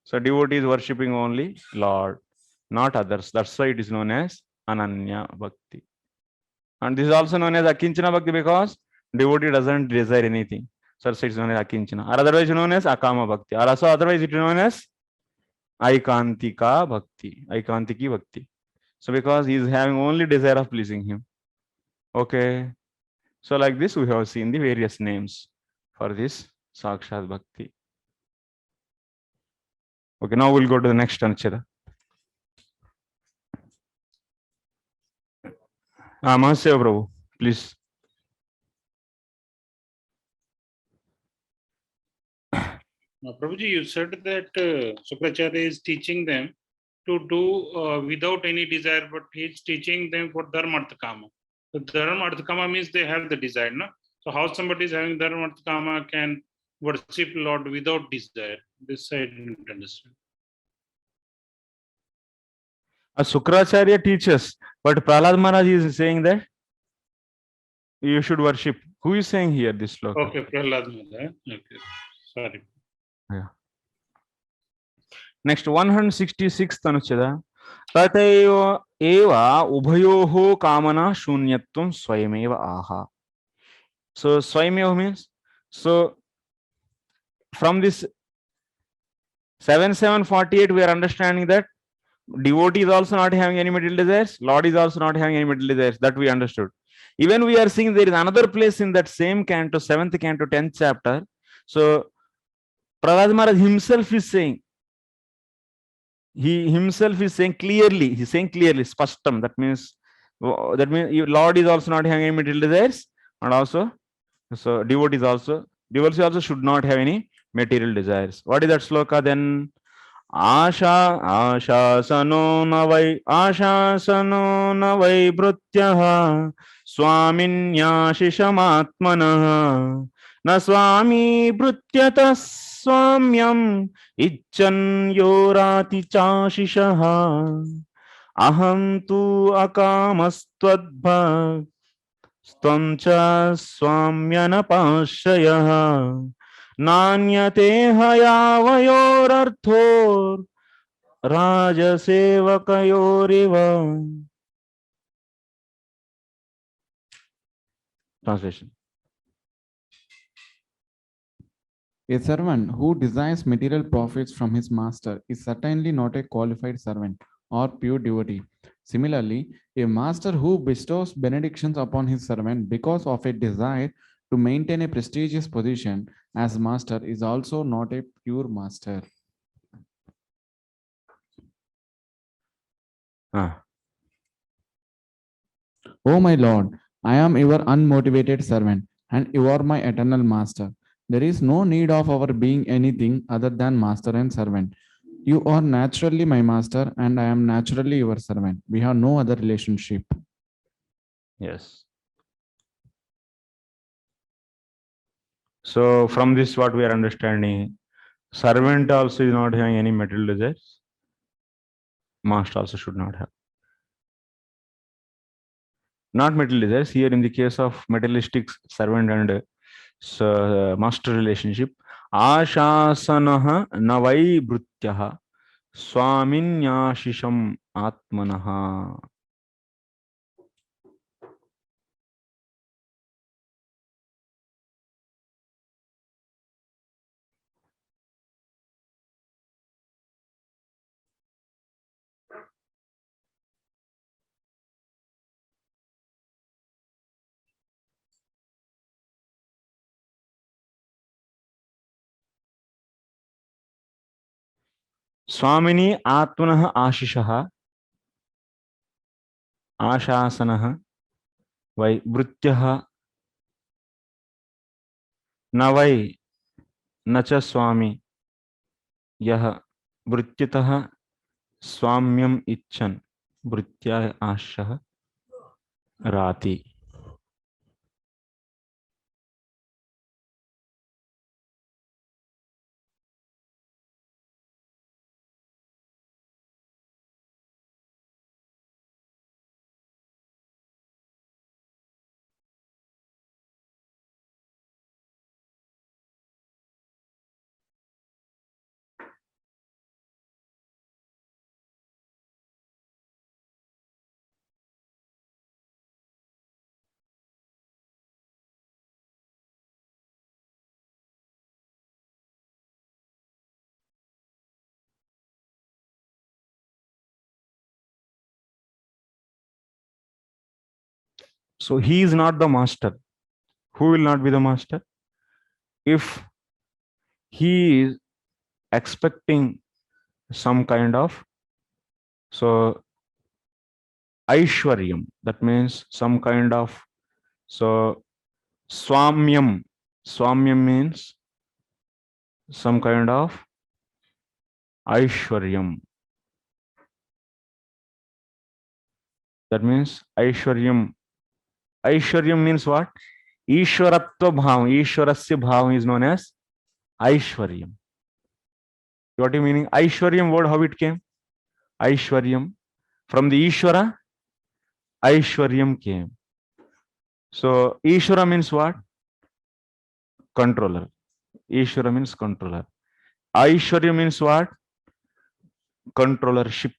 so devotee is worshipping only Lord, not others. That's why it is known as Ananya Bhakti. And this is also known as Akinchana Bhakti because devotee doesn't desire anything. So it is known as Akinchana. Or otherwise known as Akama Bhakti. Or also otherwise it is known as Aikantika Bhakti. Aikantiki Bhakti. So because he is having only desire of pleasing him. Okay. So like this we have seen the various names for this Sakshat Bhakti. Okay, now we'll go to the next anuccheda. Mahaseva Prabhu, please. Prabhuji, you said that Sukracharya is teaching them to do without any desire, but he is teaching them for dharma artha kama. So dharma artha kama means they have the desire, no? So how somebody is having dharma artha kama can worship Lord without desire? This I didn't understand. Sukracharya teaches, but Prahlad Maharaj is saying that you should worship. Who is saying here this sloka? Okay, Prahlad Maharaj. Okay, sorry. Yeah. Next 166th anuccheda. Tataiva eva ubhayoho kamana shunyatvam swayameva aha. So swayameva means, so from this 7748 we are understanding that devotee is also not having any material desires, Lord is also not having any material desires. That we understood. Even we are seeing there is another place in that same canto, 7th canto, 10th chapter. So Prahlad Maharaj himself is saying, clearly, he's saying clearly, spashtam. That means Lord is also not having any material desires, and also so devotee also should not have any material desires. What is that sloka then? Ashasano na vai brutyaha swaminyashishamatmanah na swami brutyata swamyam icchan yorati chashishaha aham tu akamastwadbha stam cha swamyanapashayah nanyate hayavayorarthor Rajasevakayoreva. Translation. A servant who desires material profits from his master is certainly not a qualified servant or pure devotee. Similarly, a master who bestows benedictions upon his servant because of a desire to maintain a prestigious position as master is also not a pure master. O my Lord, I am your unmotivated servant, and you are my eternal master. There is no need of our being anything other than master and servant. You are naturally my master, and I am naturally your servant. We have no other relationship. Yes. So from this, what we are understanding, servant also is not having any material desires. Master also should not have. Not material desires. Here in the case of materialistic servant and master relationship, Ashasanaha navai brutyaha swaminyashisham atmanaha. Swamini atmanah ashishaha ashasanah vai brutyaha navai nacha swami yah brutyatah swamyam icchan brutya ashah rati. So he is not the master. Who will not be the master? If he is expecting some kind of aishwaryam, that means some kind of swamyam. Swamyam means some kind of aishwaryam. That means aishwaryam. Aishwaryam means what? Ishwaratva bhav. Ishwarasya bhav is known as aishwaryam. What do you meaning? Aishwaryam word, how it came? Aishwaryam. From the Ishwara, Aishwaryam came. So Ishwara means what? Controller. Ishwara means controller. Aishwarya means what? Controllership.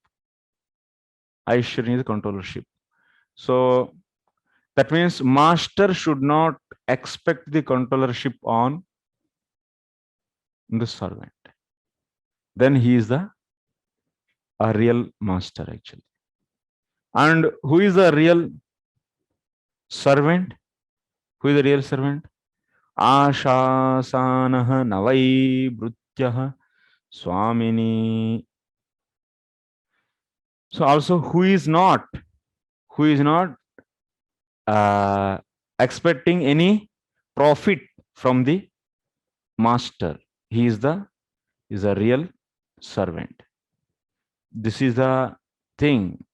Aishwarya is controllership. So that means master should not expect the controllership on the servant. Then he is a real master actually. And who is the real servant? Who is the real servant? Ashasanah navai brutyah swamini. So also who is not expecting any profit from the master. He is a real servant. This is the thing.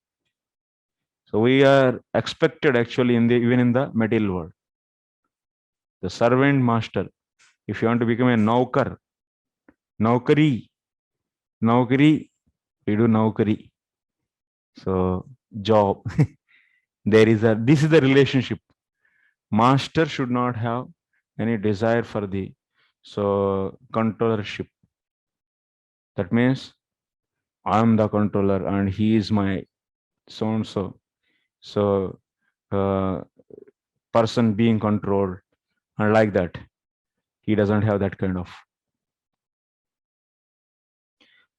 So we are expected actually even in the material world. The servant master. If you want to become a naukari, we do naukari. So job. This is the relationship. Master should not have any desire for the controllership. That means I am the controller and he is my so and so. So person being controlled, and like that. He doesn't have that kind of.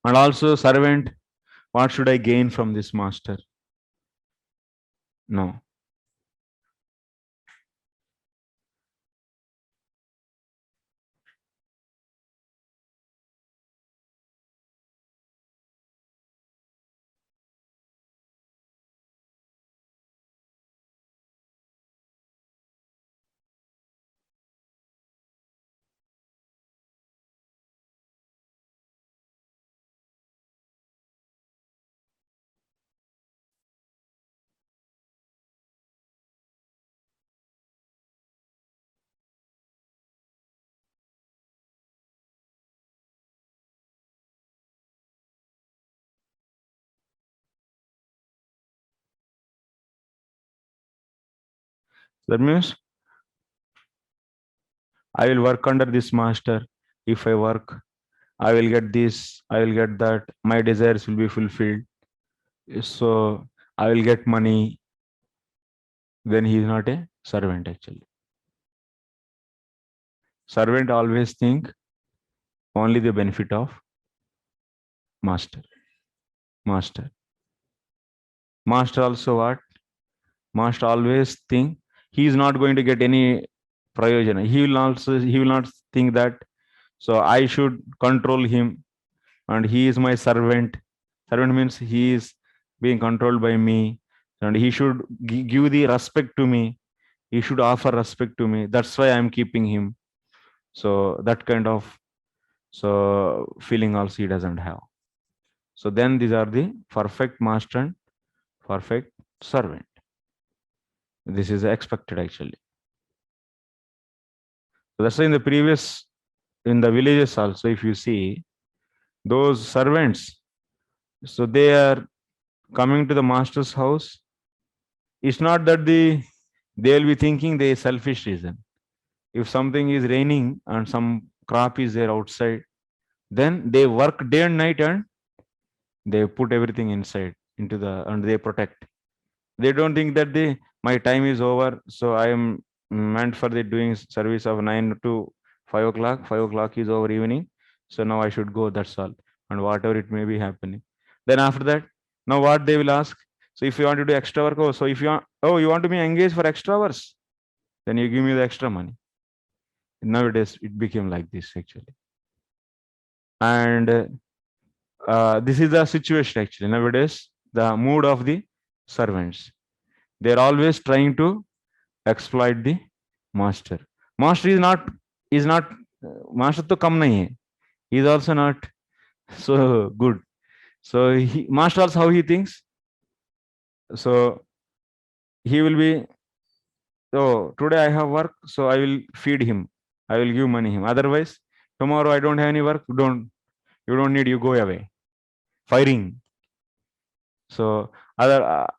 And also servant, what should I gain from this master? No. That means I will work under this master. If I work, I will get this, I will get that, my desires will be fulfilled. So I will get money. Then he is not a servant actually. Servant always think only the benefit of master. Master. Master also what? Master always think he is not going to get any prayojana. He will not think that. So I should control him, and he is my servant. Servant means he is being controlled by me, and he should give the respect to me. He should offer respect to me. That's why I'm keeping him. So that kind of feeling also he doesn't have. So then these are the perfect master and perfect servant. This is expected actually. So that's why in the villages also, if you see those servants, so they are coming to the master's house. It's not that they'll be thinking they selfish reason. If something is raining and some crop is there outside, then they work day and night and they put everything inside into and they protect. They don't think that my time is over, so I am meant for the doing service of 9 to 5 o'clock. 5 o'clock is over evening, so now I should go. That's all, and whatever it may be happening. Then after that, now what they will ask? So if you want to do extra work, so if you want to be engaged for extra hours, then you give me the extra money. Nowadays it became like this actually, and this is the situation actually nowadays. The mood of the servants. They're always trying to exploit the master. Master is not master to kam nahi hai. He is also not so good. So master also how he thinks. So he will be, oh, today I have work, so I will feed him. I will give money him. Otherwise, tomorrow I don't have any work. You don't need, you go away. Firing. So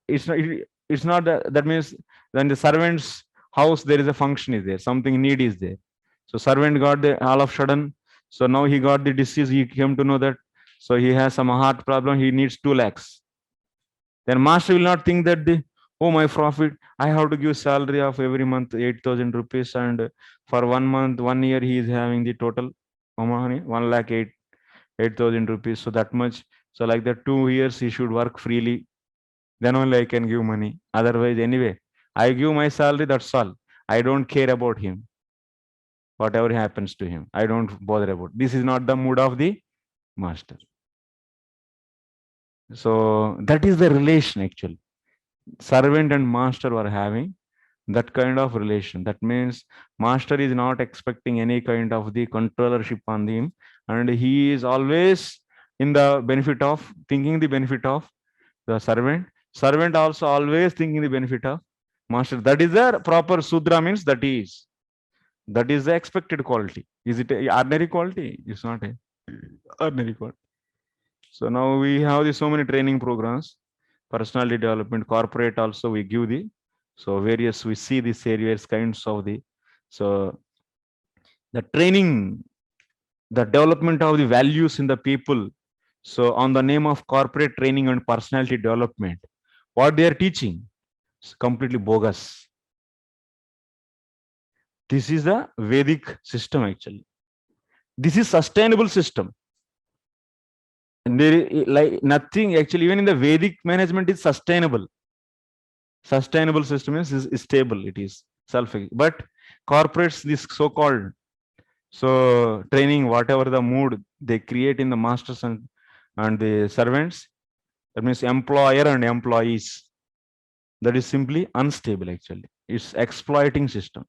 it's not that means then the servant's house there is a function is there, something need is there. So servant got the all of sudden, so now he got the disease. He came to know that, so he has some heart problem. He needs 2 lakhs. Then master will not think that oh, my profit, I have to give salary of every month 8,000 rupees, and for 1 month, 1 year he is having the total 1 lakh 8,000 rupees. So that much. So like that 2 years he should work freely. Then only I can give money. Otherwise, anyway, I give my salary, that's all. I don't care about him. Whatever happens to him, I don't bother about. This is not the mood of the master. So that is the relation actually. Servant and master were having that kind of relation. That means master is not expecting any kind of the controllership on him, and he is always in the benefit of thinking the benefit of the servant. Servant also always thinking the benefit of master. That is the proper Sudra, means that is the expected quality. Is it a ordinary quality? It's not a ordinary quality. So now we have so many training programs, personality development, corporate also we give so various, we see these various kinds of so the training, the development of the values in the people. So on the name of corporate training and personality development, what they are teaching is completely bogus. This is the Vedic system actually. This is sustainable system. And there is like nothing actually, even in the Vedic management is sustainable. Sustainable system is stable, it is self, but corporates, this so-called training, whatever the mood they create in the masters and the servants, that means employer and employees, that is simply unstable actually. It's exploiting system.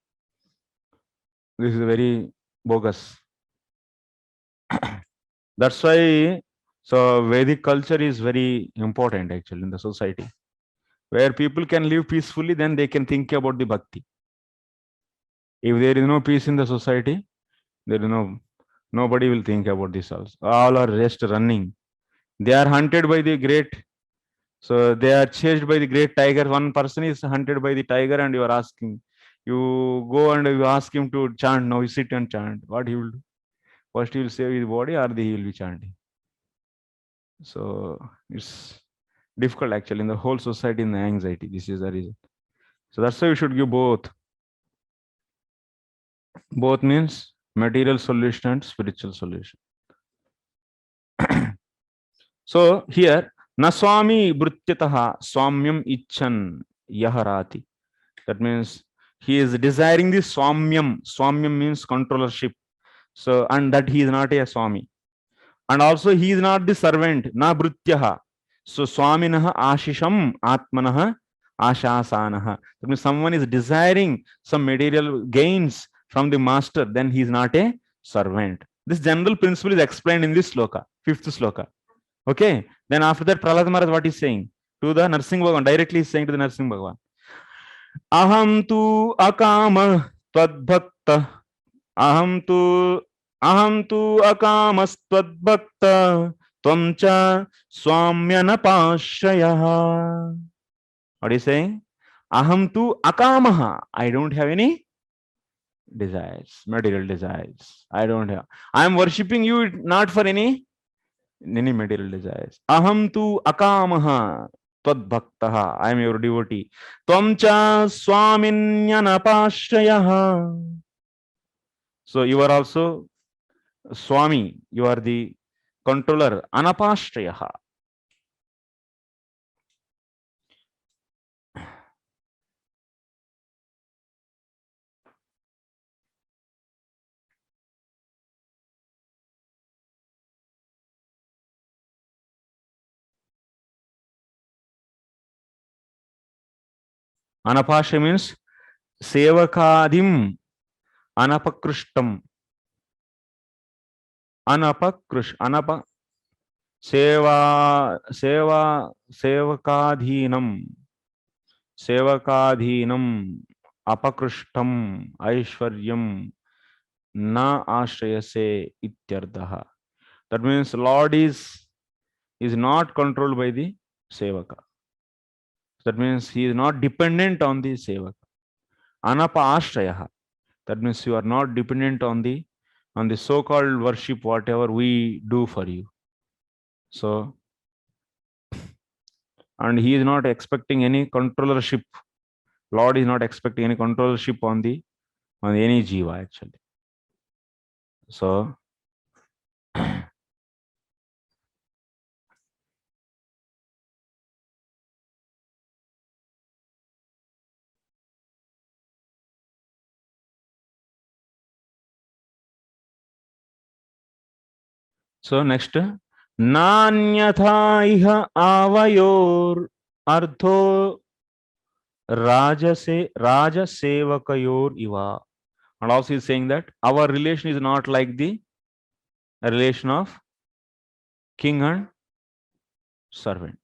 This is very bogus. That's why Vedic culture is very important actually in the society. Where people can live peacefully, then they can think about the bhakti. If there is no peace in the society, there is nobody will think about this also. All are just running. They are hunted by the great. So they are chased by the great tiger. One person is hunted by the tiger, and you are asking, you go and you ask him to chant. Now you sit and chant. What he will do? First he will save his body, or he will be chanting. So it's difficult actually in the whole society, in the anxiety. This is the reason. So that's why we should give both. Both means material solution and spiritual solution. So here, Naswami Brutyataha Swamyam Icchan Yaharati. That means he is desiring the Swamyam. Swamyam means controllership. So, and that he is not a Swami. And also he is not the servant, na Brutyaha. So Swaminaha Ashisham Atmanaha Ashasanaha. That means someone is desiring some material gains from the master, then he is not a servant. This general principle is explained in this sloka, 5th sloka. Okay. Then after that, Prahlad Maharaj, what is saying? To the Narsingh Bhagavan, directly is saying to the Narsingh Bhagavan. Aham tu akama tadbhakta. Aham tu akamas tadbhakta. Tvam cha swamyanapashrayah. What is saying? Aham tu akamaha. I don't have any desires, material desires. I don't have. I am worshipping you not for any material desires. Aham tu akamaha tvad bhaktaha. I am your devotee. Tvam cha swaminyanapashrayah. So you are also Swami. You are the controller. Anapashrayaha. Anapashraya means sevakadim anapakrushtam. Anapa sevakadhinam apakrushtam aishwaryam na ashrayase ityardaha. That means Lord is not controlled by the sevaka. That means he is not dependent on the sevaka. Anapa ashrayaha. That means you are not dependent on the so-called worship, whatever we do for you. So, and he is not expecting any controllership. Lord is not expecting any controllership on any jiva actually. So next, nanyatha iha avayor artho rajasevakayor iva. And also he is saying that our relation is not like the relation of king and servant.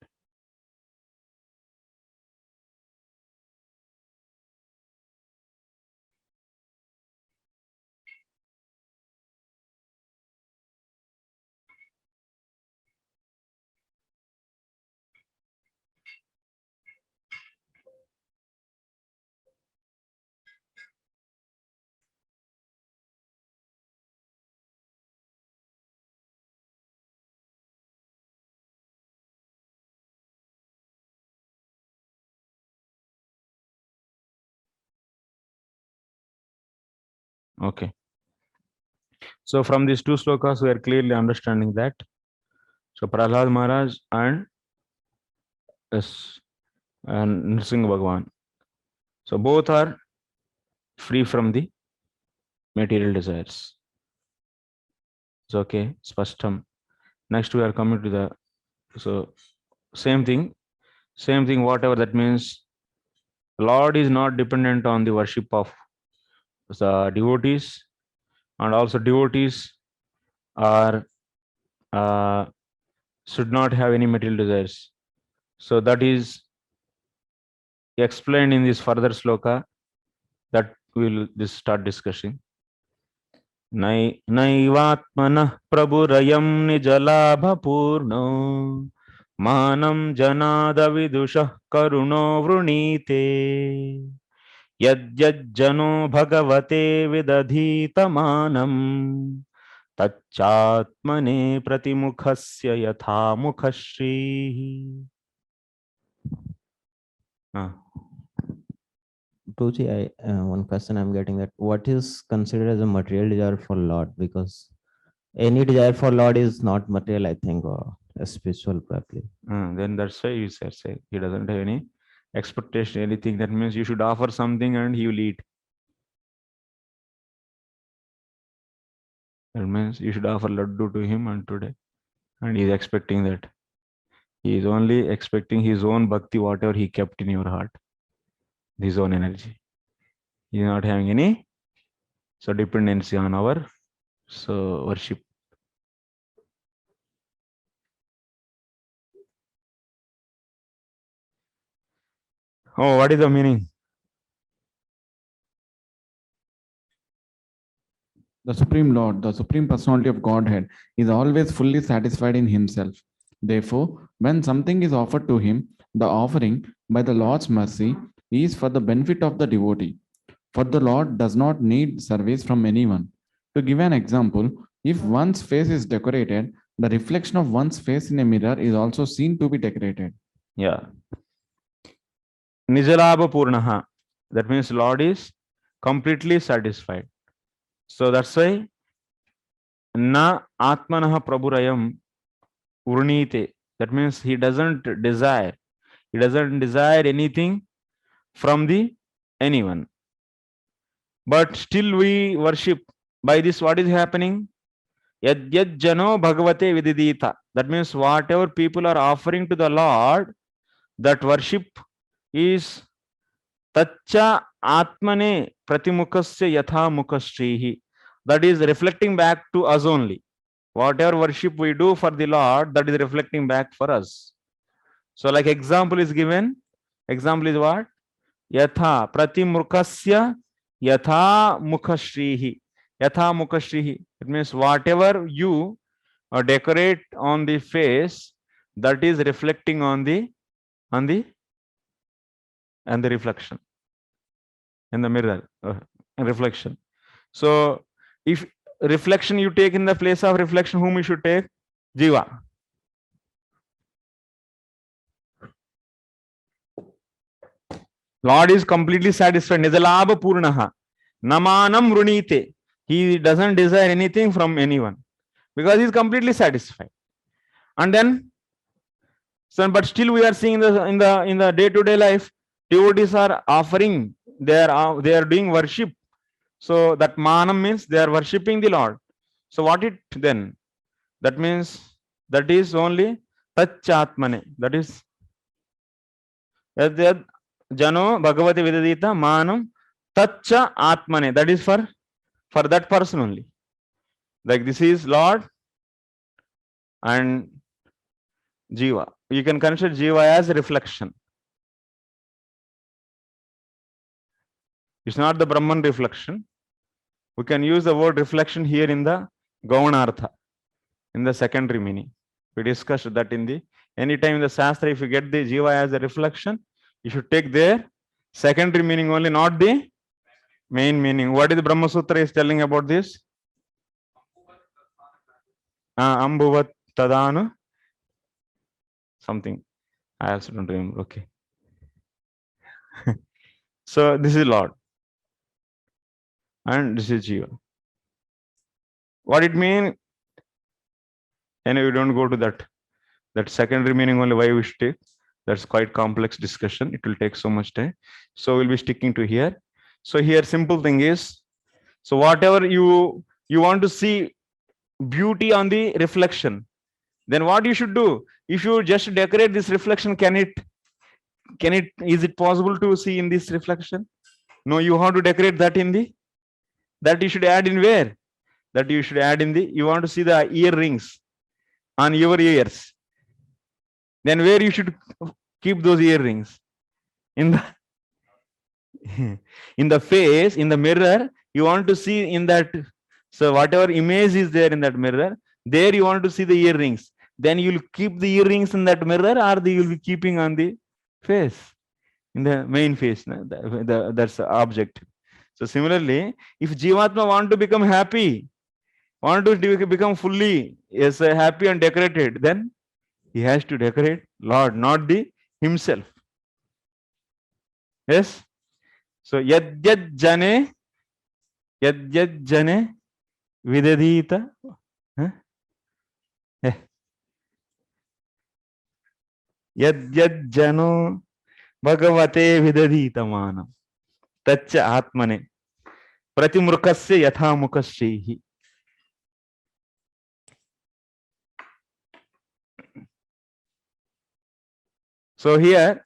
Okay. So from these two slokas, we are clearly understanding that. So Prahlad Maharaj and Nrsimha Bhagwan. So both are free from the material desires. It's okay, spashtam. Next we are coming to the, so same thing, whatever that means. Lord is not dependent on the worship of the devotees, and also devotees are should not have any material desires. So that is explained in this further sloka that we will start discussing. नैवात्मनः प्रभुरयं निजलाभपूर्णो मानं जनादविदुषः करुणो वृणीते यद्यज्जनो भगवते विदधीतमानं तच्चात्मने प्रतिमुखस्य यथा मुखश्रीः. Prabhuji, one question I'm getting, that what is considered as a material desire for Lord? Because any desire for Lord is not material, I think, or a spiritual probably. Then that's why you said, say he doesn't have any expectation, anything. That means you should offer something and he will eat. That means you should offer laddu to him and today, and he is expecting that. He is only expecting his own bhakti, whatever he kept in your heart, his own energy. He is not having any dependency on our worship. Oh, what is the meaning? The Supreme Lord, the Supreme Personality of Godhead, is always fully satisfied in himself. Therefore, when something is offered to him, the offering, by the Lord's mercy, is for the benefit of the devotee. For the Lord does not need service from anyone. To give an example, if one's face is decorated, the reflection of one's face in a mirror is also seen to be decorated. Yeah. Nijalabha Purnaha. That means Lord is completely satisfied. So that's why na atmanaha prabhurayam urnite. That means he doesn't desire. He doesn't desire anything from the anyone. But still we worship. By this, what is happening? Yad yad jano bhagavate vididita. That means whatever people are offering to the Lord, that worship is tacha atmane pratimukasya yatha mukashrihi. That is reflecting back to us only. Whatever worship we do for the Lord, that is reflecting back for us. So like example is given. Example is what? Yatha pratimukasya yatha mukhashrihi. Yatha mukhashrihi. It means whatever you decorate on the face, that is reflecting on the reflection in the mirror, reflection. So if reflection you take in the place of reflection, whom you should take? Jiva. Lord is completely satisfied. Nijalabha Purnaha. Namanam Runite. He doesn't desire anything from anyone because he is completely satisfied. And then, but still we are seeing in the day-to-day life, devotees are offering, they are doing worship. So that manam means they are worshipping the Lord. So what it then? That means that is only tachatmane. That is jano bhagavati vidadita manam tacha atmane. That is for that person only. Like this is Lord and Jiva. You can consider Jiva as a reflection. It's not the Brahman reflection. We can use the word reflection here in the Gaunartha, in the secondary meaning. We discussed that in the anytime in the Shastra, if you get the Jiva as a reflection, you should take their secondary meaning only, not the main meaning. What is the Brahma Sutra is telling about this? Ambhuvat Tadanu something. I also don't remember. Okay. So this is Lord. and this is Jiva. What it mean? Anyway, we don't go to that secondary meaning only why we should take. That's quite complex discussion. It will take so much time. So we'll be sticking to here. So here simple thing is, so whatever you want to see beauty on the reflection, then what you should do? If you just decorate this reflection, is it possible to see in this reflection? No, you have to decorate that that you should add in where? That you should add in you want to see the earrings on your ears. Then where you should keep those earrings? In the face, in the mirror, you want to see in that. So whatever image is there in that mirror, there you want to see the earrings. Then you'll keep the earrings in that mirror, or you'll be keeping on the face, in the main face. That's the object. So similarly, if Jivatma want to become happy, want to become fully happy and decorated, then he has to decorate Lord, not himself. Yes. So yad jane vidadita. Yad jano bhagavate vidadita manam taccha atmane pratimurkasya yatha mukasyehi. So here,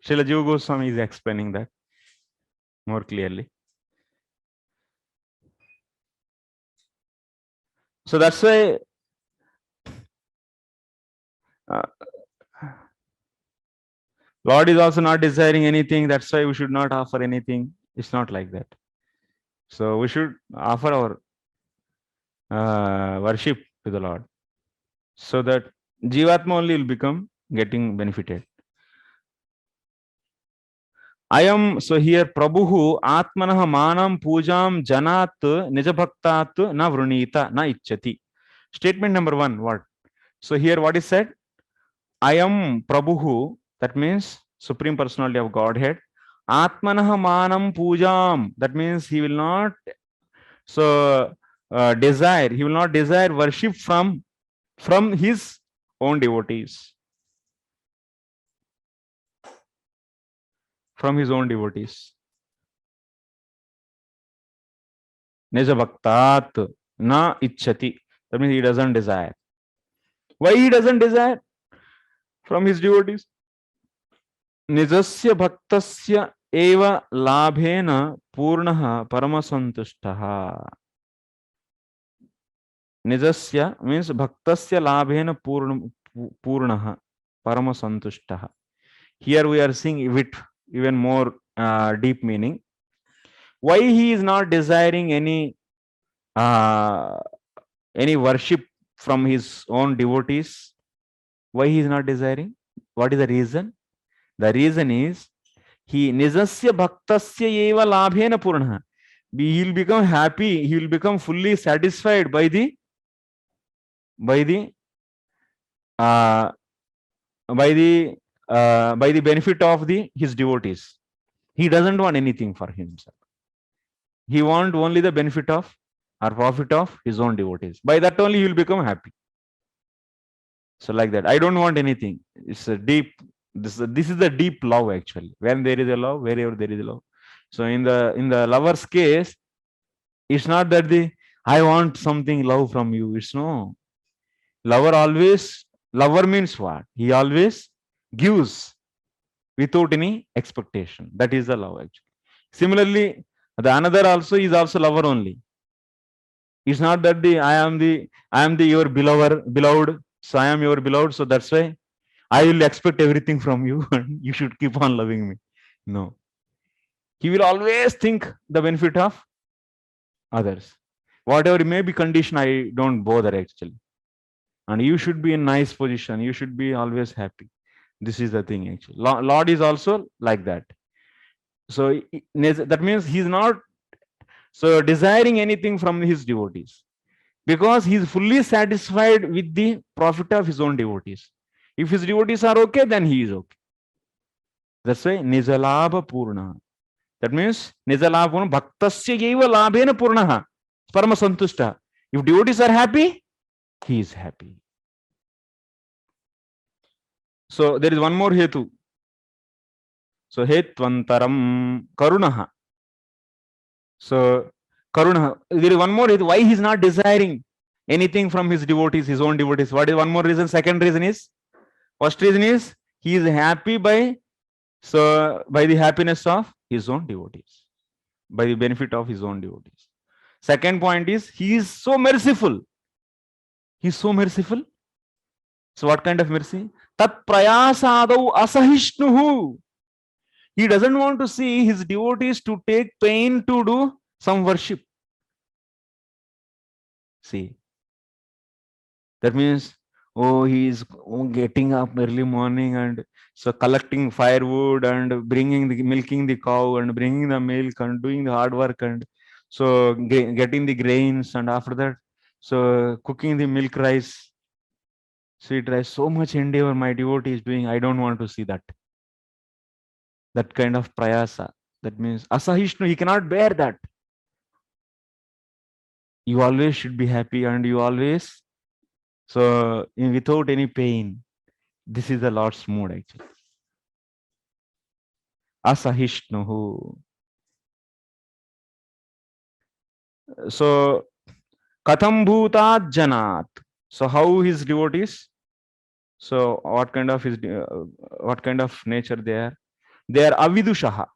Srila Jiva Goswami is explaining that more clearly. So that's why Lord is also not desiring anything. That's why we should not offer anything. It's not like that. So we should offer our worship to the Lord, so that Jivatma only will become getting benefited. I am, so here Prabhu Atmanah Manam Pujam Janat Nijabhaktat na Vrunita na Ichchati. Statement number 1, what? So here what is said? I am Prabhu, that means Supreme Personality of Godhead. Atmanah Manam Pujam, that means he will not desire, he will not desire worship from his own devotees. From his own devotees. Nija bhaktat na ichchati. That means he doesn't desire. Why he doesn't desire from his devotees? Nijasya bhaktasya eva labhena purnaha paramasantushtaha. Nijasya means bhaktasya labhena purnaha paramasantushtaha. Here we are seeing with even more deep meaning. Why he is not desiring any worship from his own devotees? Why he is not desiring? What is the reason? The reason is he nijasya bhaktasya eva labhena purnaha. He will become happy. He will become fully satisfied by the benefit of his devotees. He doesn't want anything for himself. He wants only the benefit of or profit of his own devotees. By that only he will become happy. So like that, I don't want anything. It's a deep. This is the deep love actually. When there is a love, wherever there is a love. So in the lover's case, it's not that I want something love from you. It's no. Lover means what? He always gives without any expectation. That is the love actually. Similarly, the another also is also lover only. It's not that I am your beloved, so I am your beloved, so that's why I will expect everything from you and you should keep on loving me. No. He will always think the benefit of others. Whatever may be condition, I don't bother actually. And you should be in nice position. You should be always happy. This is the thing actually. Lord is also like that. So that means he's not desiring anything from his devotees, because he is fully satisfied with the profit of his own devotees. If his devotees are okay, then he is okay. That's why nijalabha purna. That means Nijalabham Bhaktasya Yeva Labhena Purnaha Parama Santushta. If devotees are happy, he is happy. So there is one more hetu. So hetvantaram karunaha. So karuna, there is one more reason why he is not desiring anything from his devotees, his own devotees. What is one more reason? Second reason is, first reason is he is happy by the happiness of his own devotees, by the benefit of his own devotees. Second point is he is so merciful. He is so merciful. So what kind of mercy? Tat prayasadau asahishnuhu. He doesn't want to see his devotees to take pain to do some worship. See, that means, oh, he is getting up early morning and so collecting firewood and milking the cow and bringing the milk and doing the hard work and so getting the grains, and after that, so cooking the milk rice, sweet rice. So much endeavor my devotee is doing. I don't want to see that. That kind of prayasa. That means asahishnu, he cannot bear that. You always should be happy and you always, so without any pain. This is the Lord's mood actually. Asahishnuhu. So katham bhutat janat. So how his devotees? So what kind of nature they are? They are avidushaha.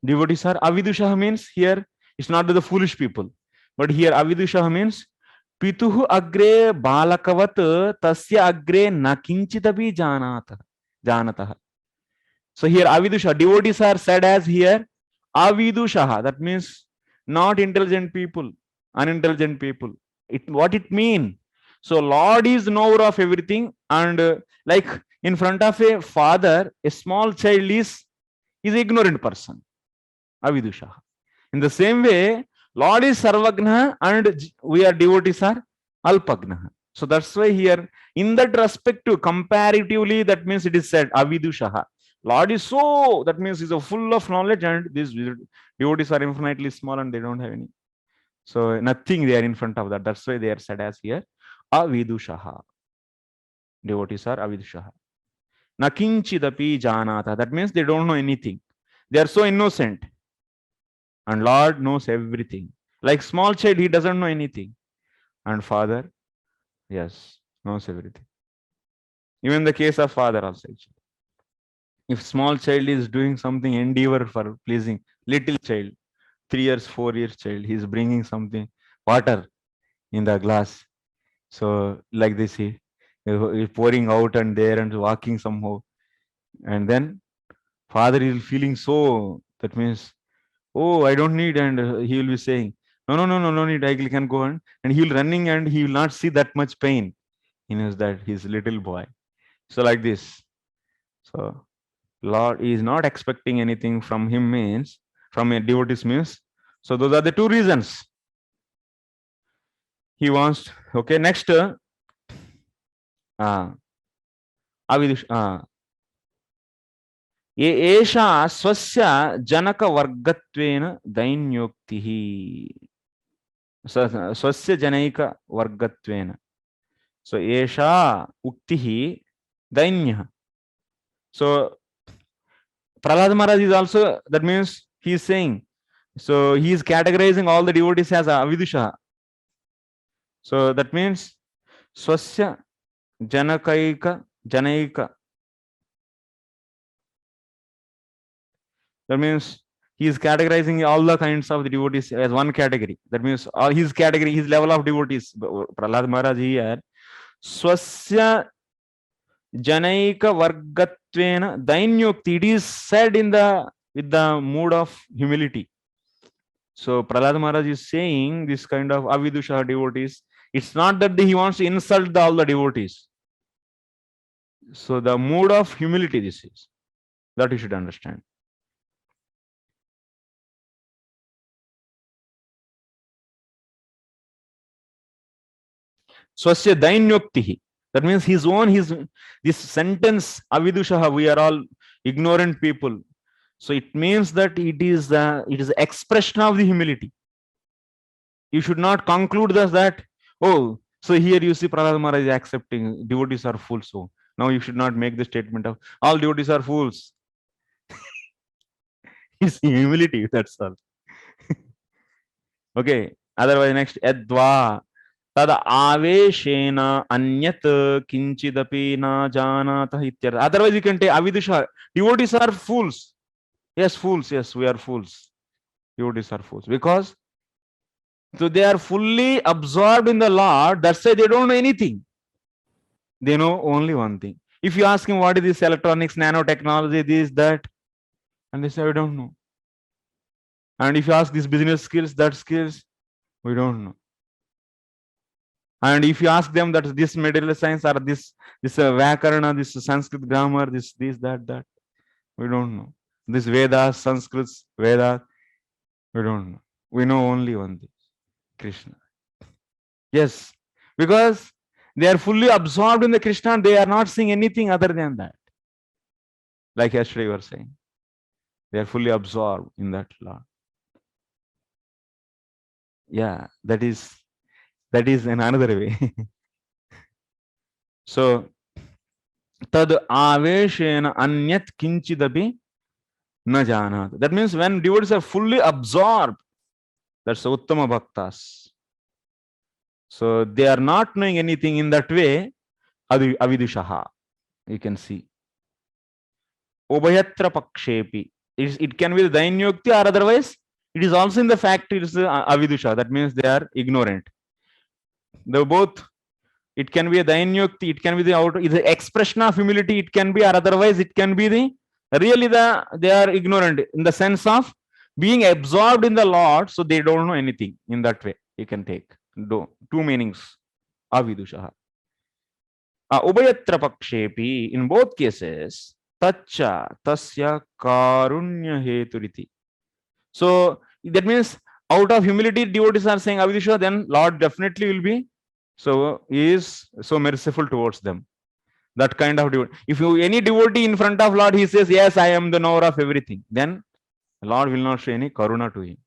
Devotees are avidushaha, means here it's not the foolish people, but here avidushaha means pituhu agre balakavat tasya agre nakinchitapi janatah. So here avidushaha, devotees are said as here avidushaha. That means not intelligent people, unintelligent people. What it means? So Lord is knower of everything, and like in front of a father, a small child is ignorant person. Avidushaha. In the same way, Lord is Sarvagna and we are devotees are Alpagna. So that's why here, in that respect, comparatively, that means it is said Avidushaha. Lord is so, that means he's full of knowledge, and these devotees are infinitely small and they don't have any. So nothing they are in front of that. That's why they are said as here Avidushaha. Devotees are Avidushaha. Nakinchidapi janata. That means they don't know anything. They are so innocent. And Lord knows everything. Like small child, he doesn't know anything. And father, yes, knows everything. Even the case of father also. If small child is doing something endeavor for pleasing, little child, 3 years, 4 years child, he is bringing something, water in the glass. So like this, he is pouring out and there and walking somehow. And then father is feeling so, that means, oh, I don't need, and he will be saying, no need, I can go on. And he will running and he will not see that much pain. He knows that he's little boy. So like this. So Lord is not expecting anything from him, means from a devotee means. So those are the two reasons. He wants, okay, next avidush Esha swasya janaka vargattvena dainyoktihi. Swasya janaika vargattvena. So esha uktihi dainya. So Prahlad Maharaj is also, that means he is saying, so he is categorizing all the devotees as avidusha. So that means swasya janaika. That means he is categorizing all the kinds of the devotees as one category. That means all his category, his level of devotees. Prahlad Maharaj here, swasya janaika vargatvena dainyokti. It is said with the mood of humility. So Prahlad Maharaj is saying this kind of avidusha devotees. It's not that he wants to insult all the devotees. So the mood of humility this is. That you should understand. Swasya dainyoktihi. That means this sentence avidushaha, we are all ignorant people. So it means that it is the expression of the humility. You should not conclude thus that, oh, so here you see Prahlad Maharaj is accepting devotees are fools. So now you should not make the statement of all devotees are fools. It's humility, that's all. Okay. Otherwise, next Edva tad aveshena anyat kinchidapi na janata ityartha. Otherwise, you can take avidusha. Devotees are fools. Yes, fools. Yes, we are fools. Devotees are fools because so they are fully absorbed in the Lord. That's why they don't know anything. They know only one thing. If you ask him what is this electronics, nanotechnology, this, that, and they say, I don't know. And if you ask these business skills, that skills, we don't know. And if you ask them that this material science or this Vyakarana, this Sanskrit grammar, this, that, we don't know. This Vedas, Sanskrits, Vedas, we don't know. We know only one thing, Krishna. Yes, because they are fully absorbed in the Krishna and they are not seeing anything other than that. Like yesterday you were saying. They are fully absorbed in that Lord. Yeah, that is in another way. So, tad aveshena anyat kinchidapi na janat. That means when devotees are fully absorbed, that's uttama bhaktas. So they are not knowing anything in that way. Avidushaha, you can see. Ubhayatra pakshepi. It can be the dainyokti or otherwise it is also in the fact it is avidusha. That means they are ignorant. They both. It can be a dainyokti. It can be the expression of humility. It can be or otherwise it can be they are ignorant in the sense of being absorbed in the Lord. So they don't know anything in that way. You can take two meanings. Avidusha. Ubhayatra pakshepi. In both cases. Tacha tasya karunya heturiti. So that means out of humility, devotees are saying avidusha, then Lord definitely will be he is so merciful towards them. That kind of devotee. If any devotee in front of Lord, he says, yes, I am the knower of everything, then Lord will not show any karuna to him.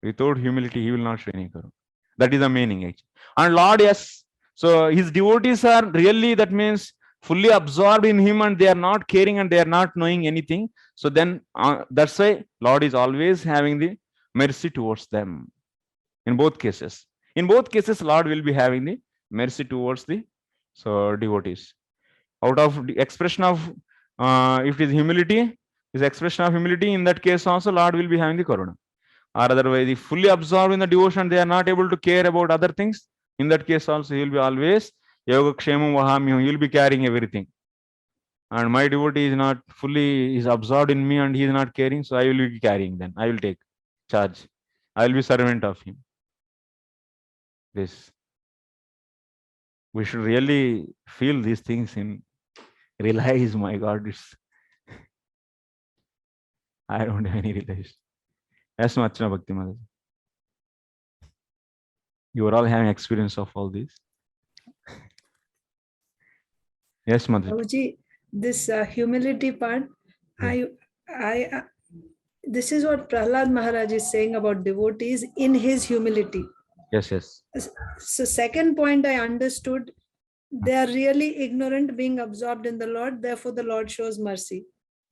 Without humility, he will not show any karuna. That is the meaning actually. And Lord, yes, so his devotees are really, that means fully absorbed in him and they are not caring and they are not knowing anything. So then that's why Lord is always having the mercy towards them. In both cases. In both cases, Lord will be having the mercy towards the devotees. Out of the expression of, if it is humility, is expression of humility, in that case also Lord will be having the karuna. Or otherwise, if fully absorbed in the devotion, they are not able to care about other things. In that case also, he will be always yoga kshemam vahami. He will be carrying everything. And my devotee is not fully absorbed in me and he is not caring, so I will be carrying then. I will take charge. I will be servant of him. This. We should really feel these things and realize, my God, I don't have any relation. Yes, Machna Bhakti Maharaj. You are all having experience of all this. Yes, Madhuri. Prabhuji, this humility part, this is what Prahlad Maharaj is saying about devotees in his humility. Yes, yes. So second point I understood, they are really ignorant, being absorbed in the Lord, therefore the Lord shows mercy.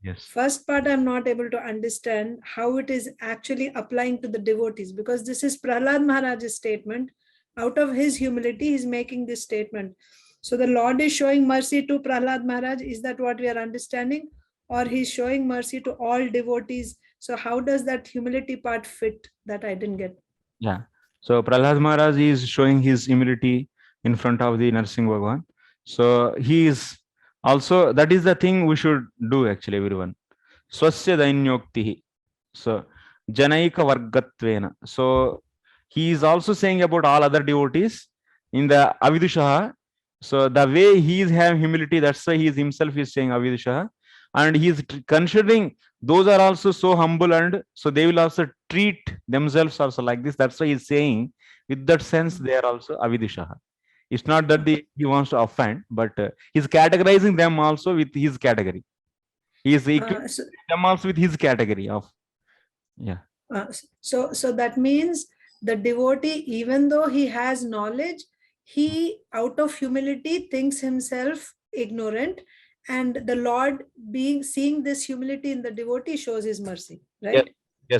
Yes. First part, I'm not able to understand how it is actually applying to the devotees, because this is Prahlad Maharaj's statement. Out of his humility, he's making this statement. So the Lord is showing mercy to Prahlad Maharaj. Is that what we are understanding? Or he's showing mercy to all devotees? So how does that humility part fit? That I didn't get. Yeah. So Prahlad Maharaj is showing his humility in front of the Narsingh Bhagwan. So he is also, that is the thing we should do actually, everyone. Swasya dainyoktihi. So Janaika Vargatvena. So he is also saying about all other devotees in the Avidushaha. So the way he is having humility, that's why he is himself is saying Avidushaha. And he is considering those are also so humble, and so they will also treat themselves also like this. That's why he's saying, with that sense, they are also avidushaha. It's not that he wants to offend, but he's categorizing them also with his category. He is equipped So, them also with his category of, yeah. So that means the devotee, even though he has knowledge, he out of humility thinks himself ignorant, and the Lord, being seeing this humility in the devotee, shows his mercy, Yes, right?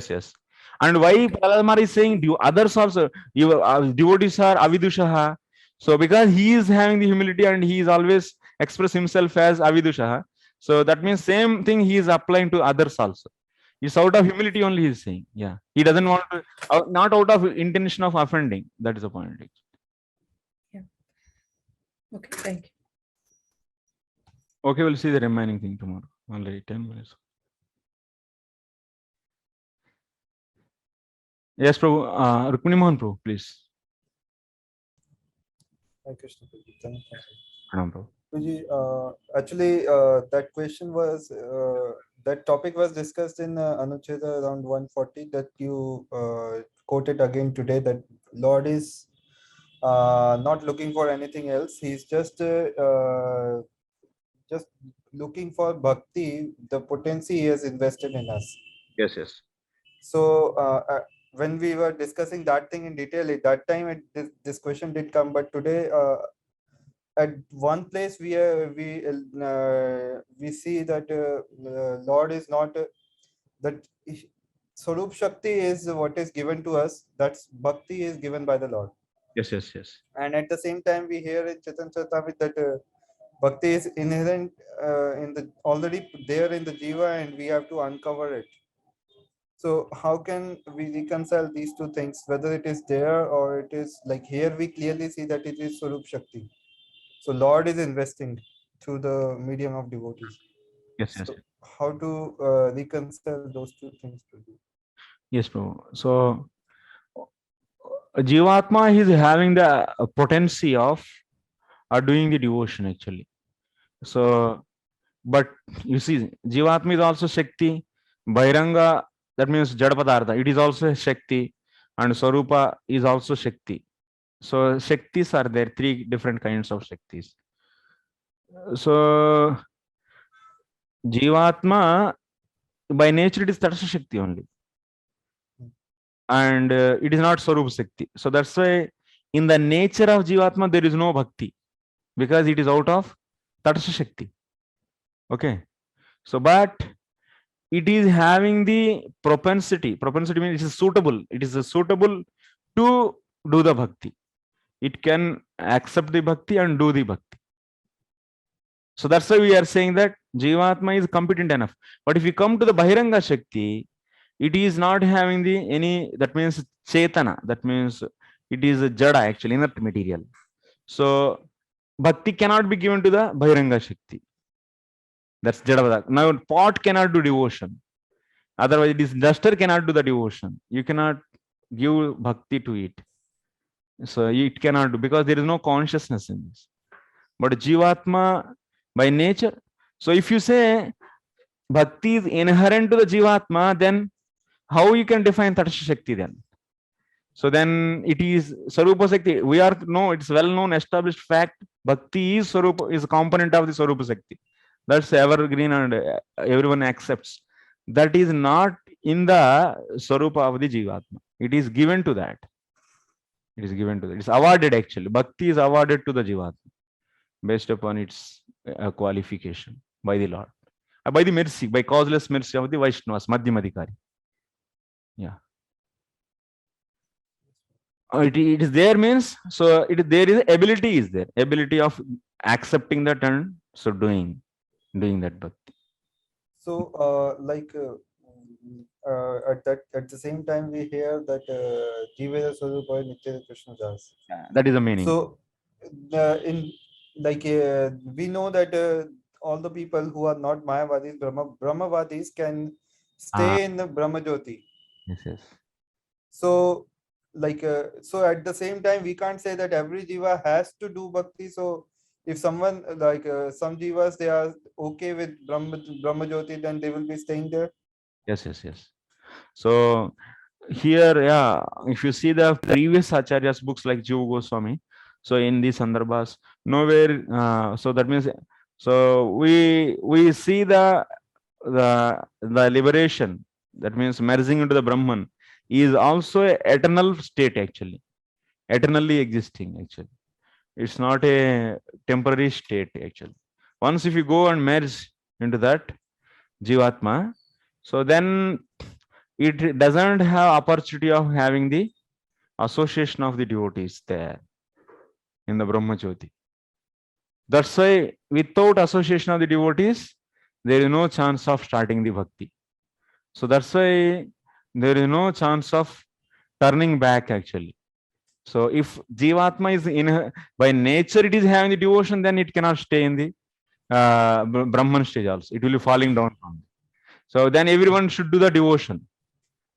yes. And why Prahlad Maharaj is saying others also, devotees are avidushaha. So because he is having the humility and he is always express himself as avidushaha, so that means same thing he is applying to others also. It's out of humility only he is saying. Yeah, he doesn't want to, not out of intention of offending. That is the point. Yeah. Okay, thank you. Okay, we'll see the remaining thing tomorrow. Only 10 minutes. Yes, Prabhu. Rukmini Mohan Prabhu, please. Thank you, Prabhu. Thank you. Pranam, Prabhu. Prabhuji, actually, that question was, that topic was discussed in Anuccheda around 140 that you quoted again today, that Lord is not looking for anything else. He's just looking for bhakti, the potency he has invested in us. Yes. So when we were discussing that thing in detail, at that time this question did come, but today at one place we see that Lord is not that Swarup Shakti is what is given to us. That's bhakti is given by the Lord. Yes. And at the same time, we hear in Chaitanya Charitamrita that bhakti is inherent in the already there in the jiva, and we have to uncover it. So how can we reconcile these two things? Whether it is there or it is like here, we clearly see that it is Swarup Shakti. So Lord is investing through the medium of devotees. Yes. So how to reconcile those two things? Yes, Prabhu. So Jivatma is having the potency of doing the devotion actually. So, but you see, Jivatma is also Shakti. Bhairanga, that means Jadapadartha, it is also Shakti. And Swarupa is also Shakti. So Shaktis are there, three different kinds of Shaktis. So Jivatma, by nature, it is Tatsya Shakti only. And it is not Swarup Shakti. So that's why in the nature of Jivatma, there is no bhakti because it is out of Tatsya Shakti. Okay. So, but it is having the propensity. Propensity means it is suitable. It is suitable to do the bhakti. It can accept the bhakti and do the bhakti. So that's why we are saying that Jivatma is competent enough. But if you come to the Bahiranga Shakti, it is not having the any, that means Chetana, that means it is a Jada actually, inert material. So bhakti cannot be given to the Bahiranga Shakti. That's Jada. Now pot cannot do devotion. Otherwise, this duster cannot do the devotion. You cannot give bhakti to it. So it cannot do because there is no consciousness in this. But Jivatma by nature. So if you say bhakti is inherent to the Jivatma, then how you can define Tatsya Shakti then? So then it is Swarupa Shakti. We are it's well known, established fact. Bhakti is Swarupa, is a component of the Swarupa Shakti. That's evergreen and everyone accepts. That is not in the Swarupa of the Jivatma. It is given to that. It is given to that. It's awarded actually. Bhakti is awarded to the Jivatma based upon its qualification by the Lord. By the mercy, by causeless mercy of the Vaishnavas, Madhyamadhikari. Yeah. It is there means, so there is ability is there. Ability of accepting that and so doing that bhakti. So at the same time we hear that Jiveda Swarupa Nitya Krishna Das. That is the meaning. So we know that all the people who are not Mayavadis, Brahmavadis can stay in the Brahma Jyoti. Yes. So so at the same time we can't say that every jiva has to do bhakti. So if someone some jivas, they are okay with Brahma Jyoti, then they will be staying there. Yes. So here, yeah, if you see the previous Acharya's books like Jiva Goswami, so in these sandarbhas, nowhere, so that means, so we see the the liberation, that means merging into the Brahman, is also an eternal state actually, eternally existing actually. It's not a temporary state actually. Once if you go and merge into that Jivatma, so then it doesn't have opportunity of having the association of the devotees there in the Brahma Jyoti. That's why without association of the devotees, there is no chance of starting the bhakti. So that's why there is no chance of turning back actually. So if Jivatma is in by nature it is having the devotion, then it cannot stay in the Brahman stage also. It will be falling down from. So then everyone should do the devotion.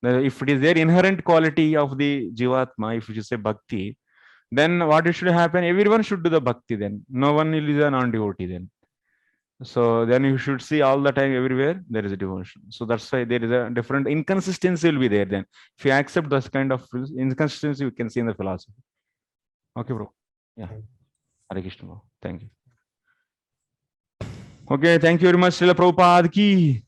If it is their inherent quality of the Jivatma, if you say bhakti, then what it should happen? Everyone should do the bhakti then. No one is a non-devotee then. So then you should see all the time everywhere there is a devotion. So that's why there is a different inconsistency will be there then. If you accept this kind of inconsistency, you can see in the philosophy. Okay, bro. Yeah. Hare Krishna, bro. Thank you. Okay, thank you very much, Srila Prabhupada ki.